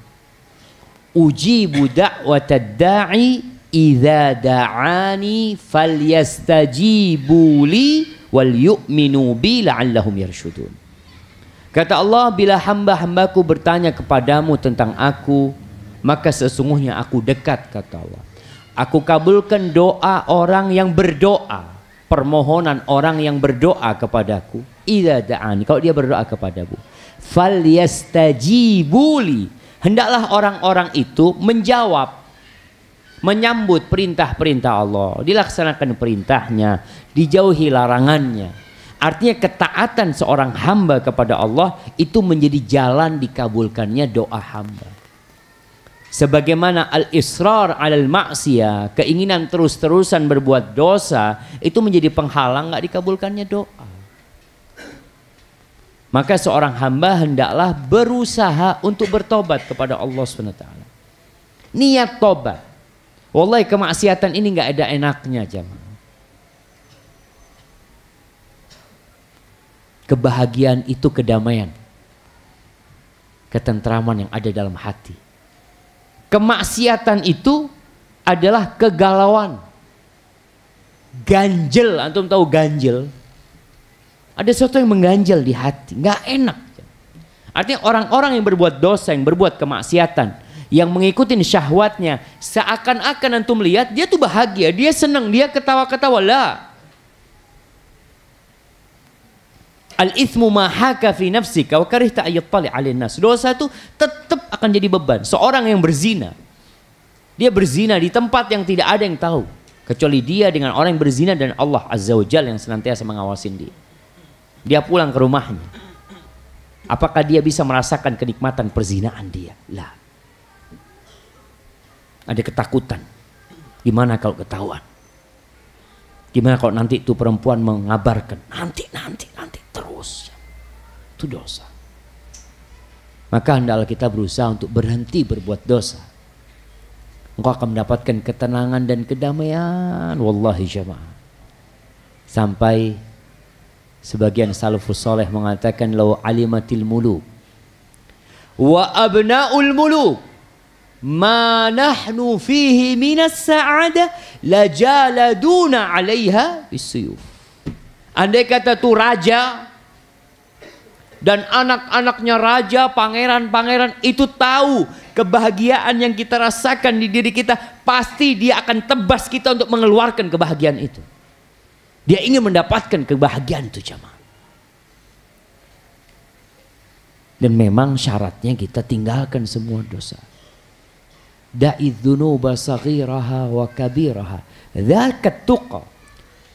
ujibu da'watad da'i idza da'ani falyastajibu li wal yu'minu bi la'allahum yarshudun. Kata Allah, bila hamba-hambaku bertanya kepadamu tentang aku, maka sesungguhnya aku dekat, kata Allah. Aku kabulkan doa orang yang berdoa, permohonan orang yang berdoa kepadaku. Idza da'ani, kalau dia berdoa kepadamu, falyastajibuli, hendaklah orang-orang itu menjawab, menyambut perintah-perintah Allah, dilaksanakan perintahnya, dijauhi larangannya. Artinya ketaatan seorang hamba kepada Allah itu menjadi jalan dikabulkannya doa hamba. Sebagaimana al-israr alal ma'siyah, keinginan terus-terusan berbuat dosa, itu menjadi penghalang nggak dikabulkannya doa. Maka seorang hamba hendaklah berusaha untuk bertobat kepada Allah SWT. Niat tobat. Wallahi kemaksiatan ini nggak ada enaknya, jemaah. Kebahagiaan itu kedamaian, ketentraman yang ada dalam hati. Kemaksiatan itu adalah kegalauan, ganjel. Antum tahu ganjel? Ada sesuatu yang mengganjal di hati, nggak enak. Artinya orang-orang yang berbuat dosa, yang berbuat kemaksiatan, yang mengikuti syahwatnya, seakan-akan antum lihat dia tuh bahagia, dia senang, dia ketawa-ketawa. Lah, al-ithmu ma haka fi nafsika wa karihta ayattali 'alain nas. Dosa itu tetap akan jadi beban. Seorang yang berzina, dia berzina di tempat yang tidak ada yang tahu kecuali dia dengan orang yang berzina dan Allah Azza wa Jalla yang senantiasa mengawasin dia. Dia pulang ke rumahnya, apakah dia bisa merasakan kenikmatan perzinaan dia? Lah, ada ketakutan. Gimana kalau ketahuan? Gimana kalau nanti itu perempuan mengabarkan? Nanti terus. Itu dosa. Maka hendaklah kita berusaha untuk berhenti berbuat dosa. Engkau akan mendapatkan ketenangan dan kedamaian. Wallahi jamaah. Sampai sebagian salafus saleh mengatakan law alimatil muluk wa abnaul muluk ma nahnu fihi minas sa'adah lajaladuna 'alaiha bisuyuf. Andai kata tuh raja dan anak-anaknya raja, pangeran-pangeran itu tahu kebahagiaan yang kita rasakan di diri kita, pasti dia akan tebas kita untuk mengeluarkan kebahagiaan itu. Dia ingin mendapatkan kebahagiaan itu, jamaah. Dan memang syaratnya kita tinggalkan semua dosa. Da'idz dzunuba saghiraha wa kabiraha dzaka tuqa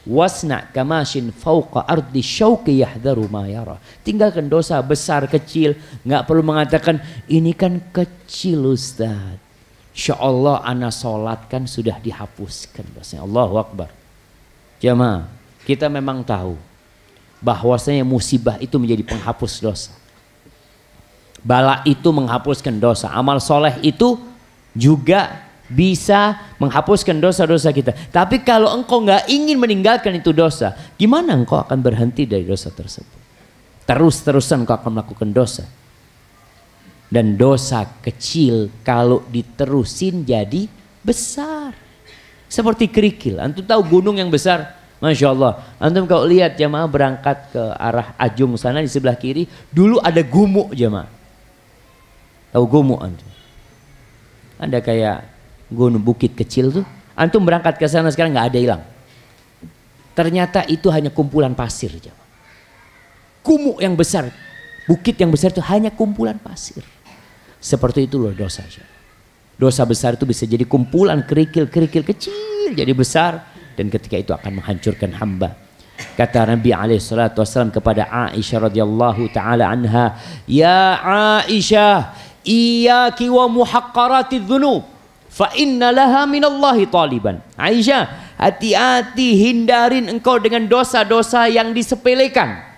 wasna kamashin fauqa ardi syauqi yahdharu ma yara. Tinggalkan dosa besar kecil, nggak perlu mengatakan ini kan kecil Ustaz. Insyaallah ana salat kan sudah dihapuskan dosanya. Allahu Akbar. Jamaah, kita memang tahu bahwasanya musibah itu menjadi penghapus dosa. Bala itu menghapuskan dosa. Amal soleh itu juga bisa menghapuskan dosa-dosa kita. Tapi kalau engkau nggak ingin meninggalkan itu dosa, gimana engkau akan berhenti dari dosa tersebut? Terus-terusan engkau akan melakukan dosa. Dan dosa kecil kalau diterusin jadi besar. Seperti kerikil. Antum tahu gunung yang besar? Masya Allah. Antum kalau lihat jamaah berangkat ke arah Ajung sana di sebelah kiri, dulu ada gumuk jamaah. Tahu gumuk antum? Ada kayak gunung bukit kecil tuh. Antum berangkat ke sana sekarang nggak ada hilang. Ternyata itu hanya kumpulan pasir jamaah. Gumuk yang besar, bukit yang besar itu hanya kumpulan pasir. Seperti itu loh dosa. Dosa besar itu bisa jadi kumpulan kerikil-kerikil kecil jadi besar. Dan ketika itu akan menghancurkan hamba. Kata Nabi SAW kepada Aisyah radhiyallahu taala anha, "Ya Aisyah, iyyaki wa muhaqqaratidz dzunub, fa inna laha minallahi taliban." Aisyah, hati-hati, hindarin engkau dengan dosa-dosa yang disepelekan.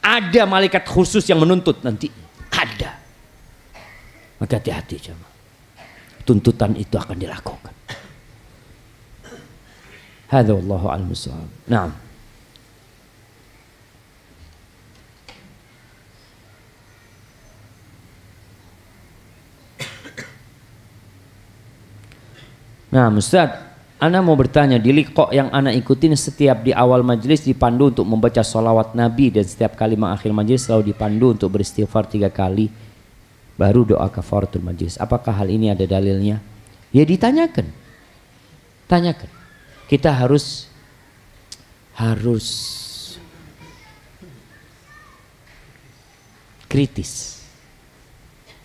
Ada malaikat khusus yang menuntut nanti. Ada. Maka hati-hati jemaah. Tuntutan itu akan dilakukan. Hadza wallahu a'lam bissawab. Naam. Nah, Ustaz, ana mau bertanya, di liqa yang ana ikutin setiap di awal majelis dipandu untuk membaca sholawat Nabi dan setiap kali mengakhir majelis selalu dipandu untuk beristighfar 3 kali baru doa kafaratul majelis. Apakah hal ini ada dalilnya? Ya ditanyakan. Tanyakan. Kita harus kritis.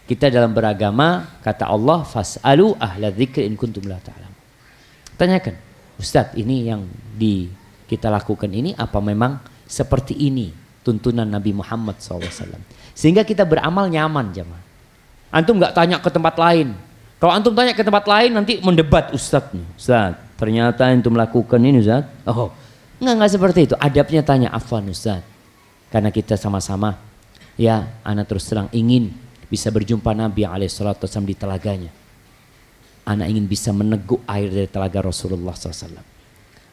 Kita dalam beragama, kata Allah, fas'alu ahla dzikri in kuntum la ta'lamun. Tanyakan, Ustadz, ini yang kita lakukan ini apa memang seperti ini tuntunan Nabi Muhammad SAW? Sehingga kita beramal nyaman jemaah. Antum nggak tanya ke tempat lain. Kalau antum tanya ke tempat lain nanti mendebat Ustadz nih. Ustadz, ternyata antum melakukan ini Ustadz. Oh, enggak seperti itu. Adabnya tanya, afwan Ustadz. Karena kita sama-sama, ya, ana terus terang ingin bisa berjumpa Nabi SAW di telaganya. Ana ingin bisa meneguk air dari telaga Rasulullah SAW.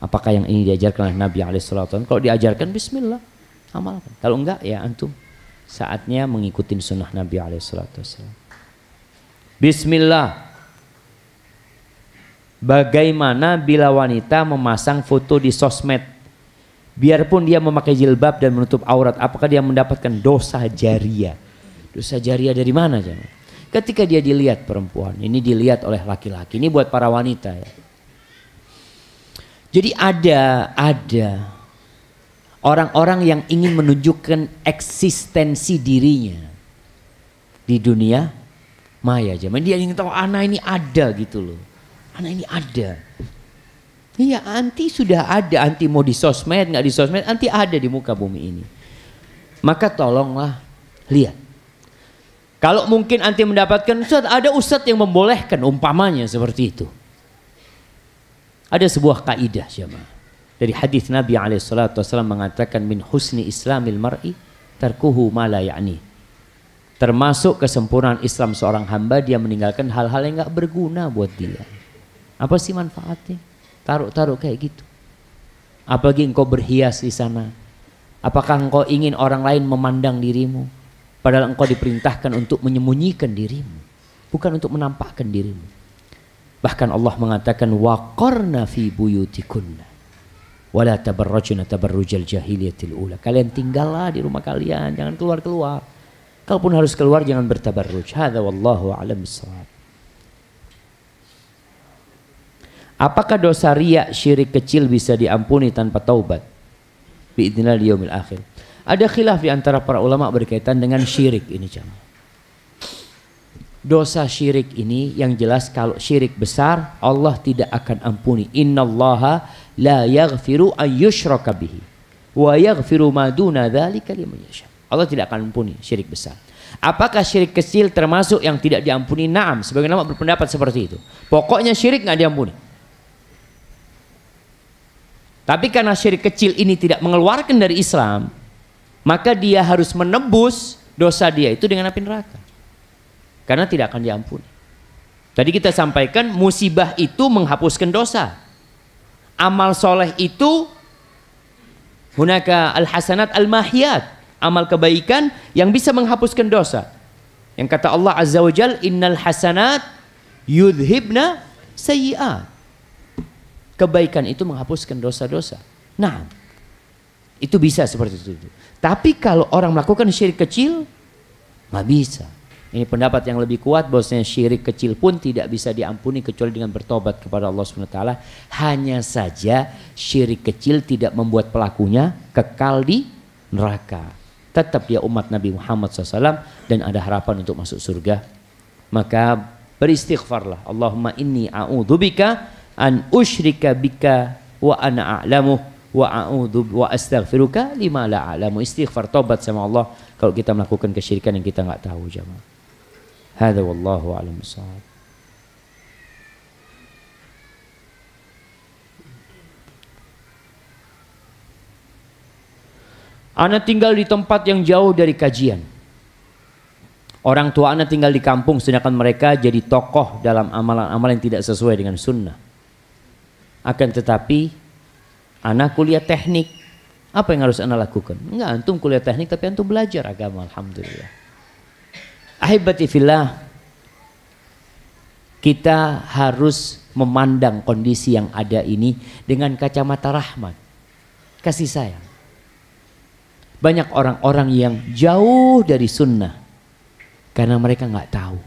Apakah yang ini diajarkan oleh Nabi SAW? Kalau diajarkan, bismillah, amalkan. Kalau enggak, ya antum saatnya mengikuti sunnah Nabi SAW. Bismillah. Bagaimana bila wanita memasang foto di sosmed? Biarpun dia memakai jilbab dan menutup aurat, apakah dia mendapatkan dosa jariah? Dosa jariah dari mana jangan? Ketika dia dilihat perempuan, ini dilihat oleh laki-laki. Ini buat para wanita ya. Jadi ada orang-orang yang ingin menunjukkan eksistensi dirinya di dunia maya aja. Dia ingin tahu anak ini ada gitu loh. Anak ini ada. Iya, anti sudah ada. Anti mau di sosmed, nggak di sosmed, anti ada di muka bumi ini. Maka tolonglah lihat. Kalau mungkin anti mendapatkan Ustaz, ada Ustaz yang membolehkan umpamanya seperti itu. Ada sebuah kaidah jemaah. Dari hadis Nabi SAW mengatakan min husni islamil mar'i tarkuhu ma la ya'ni. Termasuk kesempurnaan Islam seorang hamba, dia meninggalkan hal-hal yang nggak berguna buat dia. Apa sih manfaatnya? Taruh-taruh kayak gitu. Apalagi engkau berhias di sana. Apakah engkau ingin orang lain memandang dirimu? Padahal engkau diperintahkan untuk menyembunyikan dirimu, bukan untuk menampakkan dirimu. Bahkan Allah mengatakan waqarna fi buyutikunna wala tabarrajna tabarrujal jahiliyatil ula. Kalian tinggallah di rumah kalian, jangan keluar-keluar. Kalaupun harus keluar jangan bertabarruj. Hadza wallahu a'lam bissawab. Apakah dosa riya syirik kecil bisa diampuni tanpa taubat? Biidznillah di yaumil akhir. Ada khilaf di antara para ulama berkaitan dengan syirik ini jemaah. Dosa syirik ini yang jelas kalau syirik besar Allah tidak akan ampuni. Innallaha la yaghfiru an yushraka bihi wa yaghfiru ma duna dzalika liman yasha. Allah tidak akan ampuni syirik besar. Apakah syirik kecil termasuk yang tidak diampuni? Naam, sebagian ulama berpendapat seperti itu. Pokoknya syirik nggak diampuni. Tapi karena syirik kecil ini tidak mengeluarkan dari Islam, maka dia harus menebus dosa dia itu dengan api neraka. Karena tidak akan diampuni. Tadi kita sampaikan musibah itu menghapuskan dosa. Amal soleh itu hunaka al-hasanat al-mahiyat, amal kebaikan yang bisa menghapuskan dosa. Yang kata Allah Azza wa Jal, innal hasanat yudhibna sayyi'at. Kebaikan itu menghapuskan dosa-dosa. Nah, itu bisa seperti itu. Tapi kalau orang melakukan syirik kecil, nggak bisa. Ini pendapat yang lebih kuat, bahwasanya syirik kecil pun tidak bisa diampuni kecuali dengan bertobat kepada Allah SWT. Hanya saja syirik kecil tidak membuat pelakunya kekal di neraka. Tetap dia umat Nabi Muhammad SAW dan ada harapan untuk masuk surga. Maka beristighfarlah. Allahumma inni a'udzubika an usyrika bika wa ana a'lamu wa a'udzu wa astaghfiruka lima la a'lamu. Istighfar, tobat sama Allah kalau kita melakukan kesyirikan yang kita nggak tahu, jemaah. Hadza wallahu a'lam bissawab. Ana tinggal di tempat yang jauh dari kajian. Orang tua ana tinggal di kampung, sedangkan mereka jadi tokoh dalam amalan-amalan yang tidak sesuai dengan sunnah. Akan tetapi ana kuliah teknik. Apa yang harus ana lakukan? Enggak, antum kuliah teknik tapi antum belajar agama, alhamdulillah. Ahibati fillah, kita harus memandang kondisi yang ada ini dengan kacamata rahmat, kasih sayang. Banyak orang-orang yang jauh dari sunnah karena mereka nggak tahu.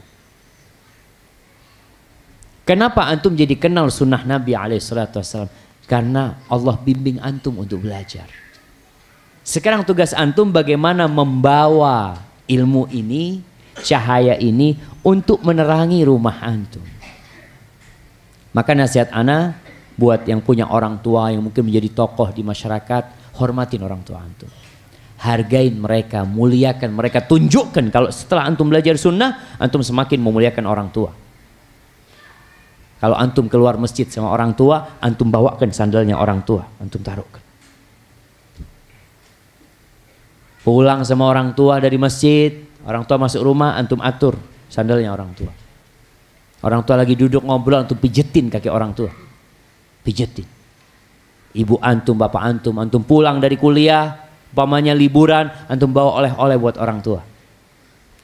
Kenapa antum jadi kenal sunnah Nabi SAW? Karena Allah bimbing antum untuk belajar. Sekarang tugas antum bagaimana membawa ilmu ini, cahaya ini untuk menerangi rumah antum. Maka nasihat ana buat yang punya orang tua yang mungkin menjadi tokoh di masyarakat, hormatin orang tua antum. Hargain mereka, muliakan mereka, tunjukkan kalau setelah antum belajar sunnah, antum semakin memuliakan orang tua. Kalau antum keluar masjid sama orang tua, antum bawakan sandalnya orang tua, antum taruhkan. Pulang sama orang tua dari masjid, orang tua masuk rumah, antum atur sandalnya orang tua. Orang tua lagi duduk ngobrol, antum pijetin kaki orang tua. Pijetin. Ibu antum, bapak antum, antum pulang dari kuliah, umpamanya liburan, antum bawa oleh-oleh buat orang tua.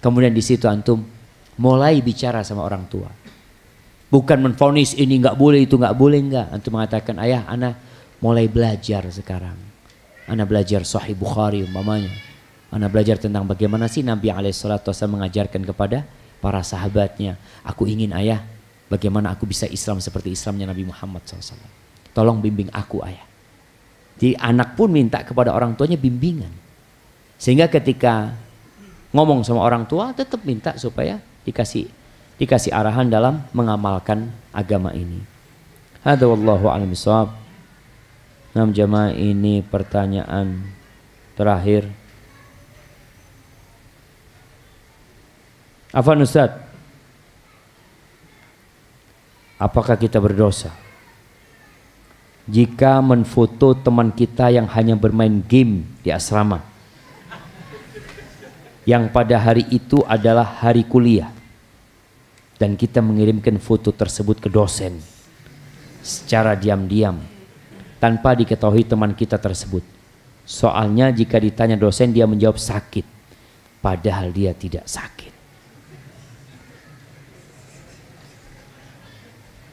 Kemudian di situ antum mulai bicara sama orang tua. Bukan menvonis ini nggak boleh, itu nggak boleh, nggak. Antum mengatakan, ayah, ana mulai belajar sekarang. Ana belajar Sahih Bukhari umpamanya. Ana belajar tentang bagaimana sih Nabi SAW mengajarkan kepada para sahabatnya. Aku ingin ayah, bagaimana aku bisa Islam seperti Islamnya Nabi Muhammad SAW. Tolong bimbing aku ayah. Jadi anak pun minta kepada orang tuanya bimbingan. Sehingga ketika ngomong sama orang tua tetap minta supaya dikasih arahan dalam mengamalkan agama ini. Hadza wallahu a'lam bishawab. Nam jamaah, ini pertanyaan terakhir. Afwan Ustaz, apakah kita berdosa jika menfoto teman kita yang hanya bermain game di asrama, yang pada hari itu adalah hari kuliah, dan kita mengirimkan foto tersebut ke dosen secara diam-diam tanpa diketahui teman kita tersebut? Soalnya jika ditanya dosen, dia menjawab sakit, padahal dia tidak sakit.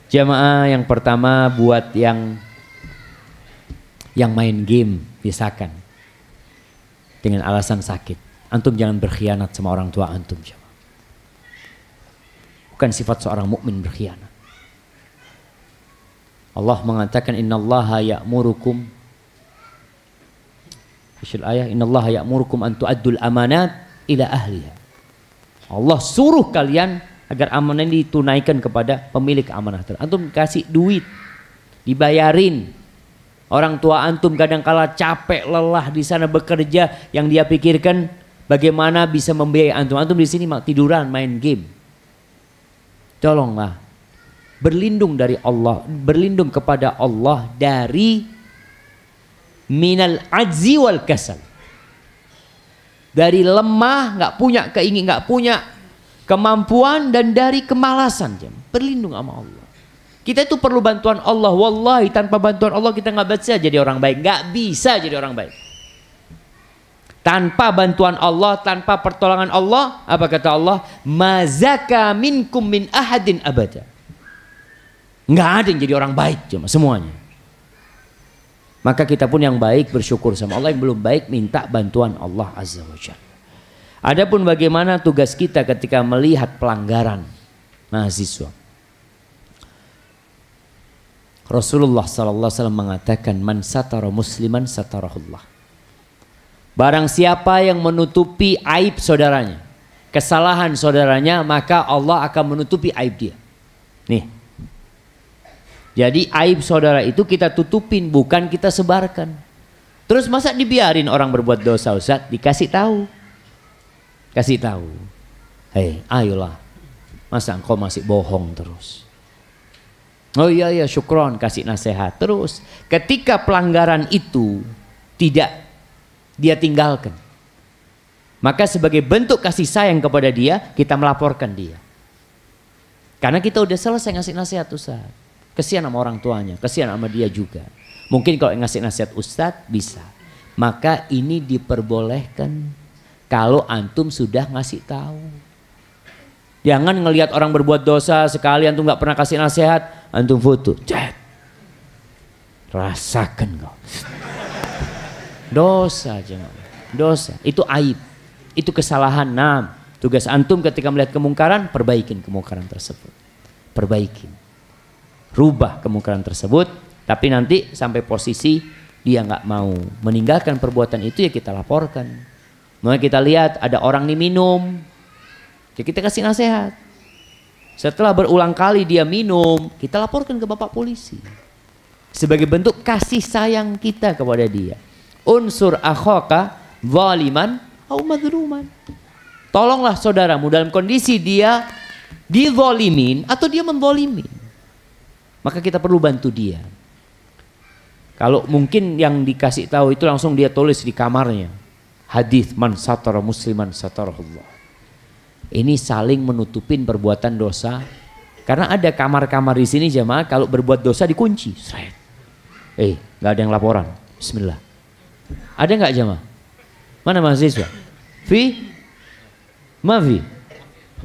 Jamaah, yang pertama buat yang main game, biasakan dengan alasan sakit. Antum jangan berkhianat sama orang tua antum. Bukan sifat seorang mukmin berkhianat. Allah mengatakan innallaha ya'murukum, innallaha ya'murukum an tu'addul amanat ila ahliha. Allah suruh kalian agar amanah ini ditunaikan kepada pemilik amanah. Antum kasih duit, dibayarin. Orang tua antum kadangkala capek, lelah di sana bekerja, yang dia pikirkan bagaimana bisa membiayai antum. Antum di sini tiduran main game. Tolonglah berlindung dari Allah, berlindung kepada Allah dari minal ajzi wal kasal. Dari lemah, nggak punya keinginan, nggak punya kemampuan, dan dari kemalasan. Berlindung sama Allah. Kita itu perlu bantuan Allah. Wallahi tanpa bantuan Allah kita nggak bisa jadi orang baik. Nggak bisa jadi orang baik. Tanpa bantuan Allah, tanpa pertolongan Allah, apa kata Allah? Mazaka minkum min ahadin abada. Nggak ada yang jadi orang baik cuma semuanya. Maka kita pun yang baik bersyukur sama Allah, yang belum baik minta bantuan Allah Azza wa Jalla. Adapun bagaimana tugas kita ketika melihat pelanggaran mahasiswa. Rasulullah sallallahu alaihi wasallam mengatakan, man satara musliman satarahullah. Barang siapa yang menutupi aib saudaranya, kesalahan saudaranya, maka Allah akan menutupi aib dia. Nih. Jadi aib saudara itu kita tutupin, bukan kita sebarkan. Terus masa dibiarin orang berbuat dosa, Ustaz? Dikasih tahu. Kasih tahu. Hei, ayolah. Masa engkau masih bohong terus? Oh iya syukron, kasih nasihat. Terus ketika pelanggaran itu tidak dia tinggalkan, maka sebagai bentuk kasih sayang kepada dia, kita melaporkan dia. Karena kita udah selesai ngasih nasihat, Ustaz. Kesian sama orang tuanya, kesian sama dia juga. Mungkin kalau ngasih nasihat Ustadz bisa. Maka ini diperbolehkan kalau antum sudah ngasih tahu. Jangan ngelihat orang berbuat dosa sekali antum nggak pernah kasih nasihat, antum foto, chat. Rasakan kau. Dosa jangan. Dosa itu aib, itu kesalahan. Nah, tugas antum ketika melihat kemungkaran, perbaikin kemungkaran tersebut. Perbaikin. Rubah kemungkaran tersebut, tapi nanti sampai posisi dia nggak mau meninggalkan perbuatan itu, ya kita laporkan. Mulai kita lihat ada orang nih minum, ya kita kasih nasihat. Setelah berulang kali dia minum, kita laporkan ke bapak polisi sebagai bentuk kasih sayang kita kepada dia. Unsur akhaka zaliman au madzuman. Tolonglah saudaramu dalam kondisi dia dizalimin atau dia menzalimin. Maka kita perlu bantu dia. Kalau mungkin yang dikasih tahu itu langsung dia tulis di kamarnya. Hadis man satara musliman satarahullah. Ini saling menutupin perbuatan dosa. Karena ada kamar-kamar di sini jemaah, kalau berbuat dosa dikunci. Nggak ada yang laporan. Bismillah. Ada nggak jemaah? Mana mahasiswa? Fi? Mafi?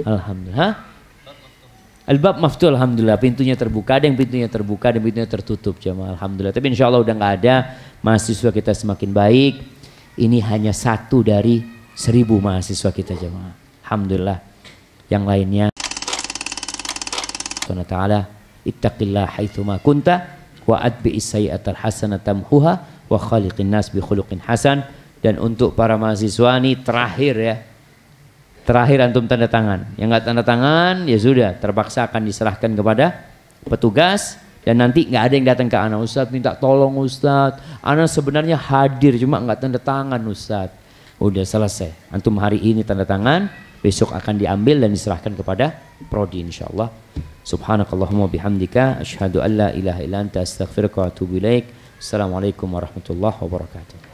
Alhamdulillah. Al-bab maftuh, alhamdulillah, pintunya terbuka. Ada yang pintunya terbuka, ada yang pintunya tertutup jemaah, alhamdulillah. Tapi insya Allah udah nggak ada. Mahasiswa kita semakin baik. Ini hanya 1 dari 1000 mahasiswa kita jemaah, alhamdulillah. Yang lainnya Subhanahu wa ta'ala, ittaqillah haitsuma kunta wa atbi'is sayyi'atal hasanata tamhuha wa khaliqin nas bi khuluqin hasan. Dan untuk para mahasiswa ini terakhir ya. Terakhir antum tanda tangan. Yang nggak tanda tangan ya sudah terpaksa akan diserahkan kepada petugas, dan nanti nggak ada yang datang ke ana, Ustadz minta tolong Ustadz, ana sebenarnya hadir cuma nggak tanda tangan Ustadz. Udah selesai. Antum hari ini tanda tangan, besok akan diambil dan diserahkan kepada prodi insyaallah. Subhanakallahumma bihamdika asyhadu an la ilaha illa anta astaghfiruka wa atubu ilaik. Assalamualaikum warahmatullahi wabarakatuh.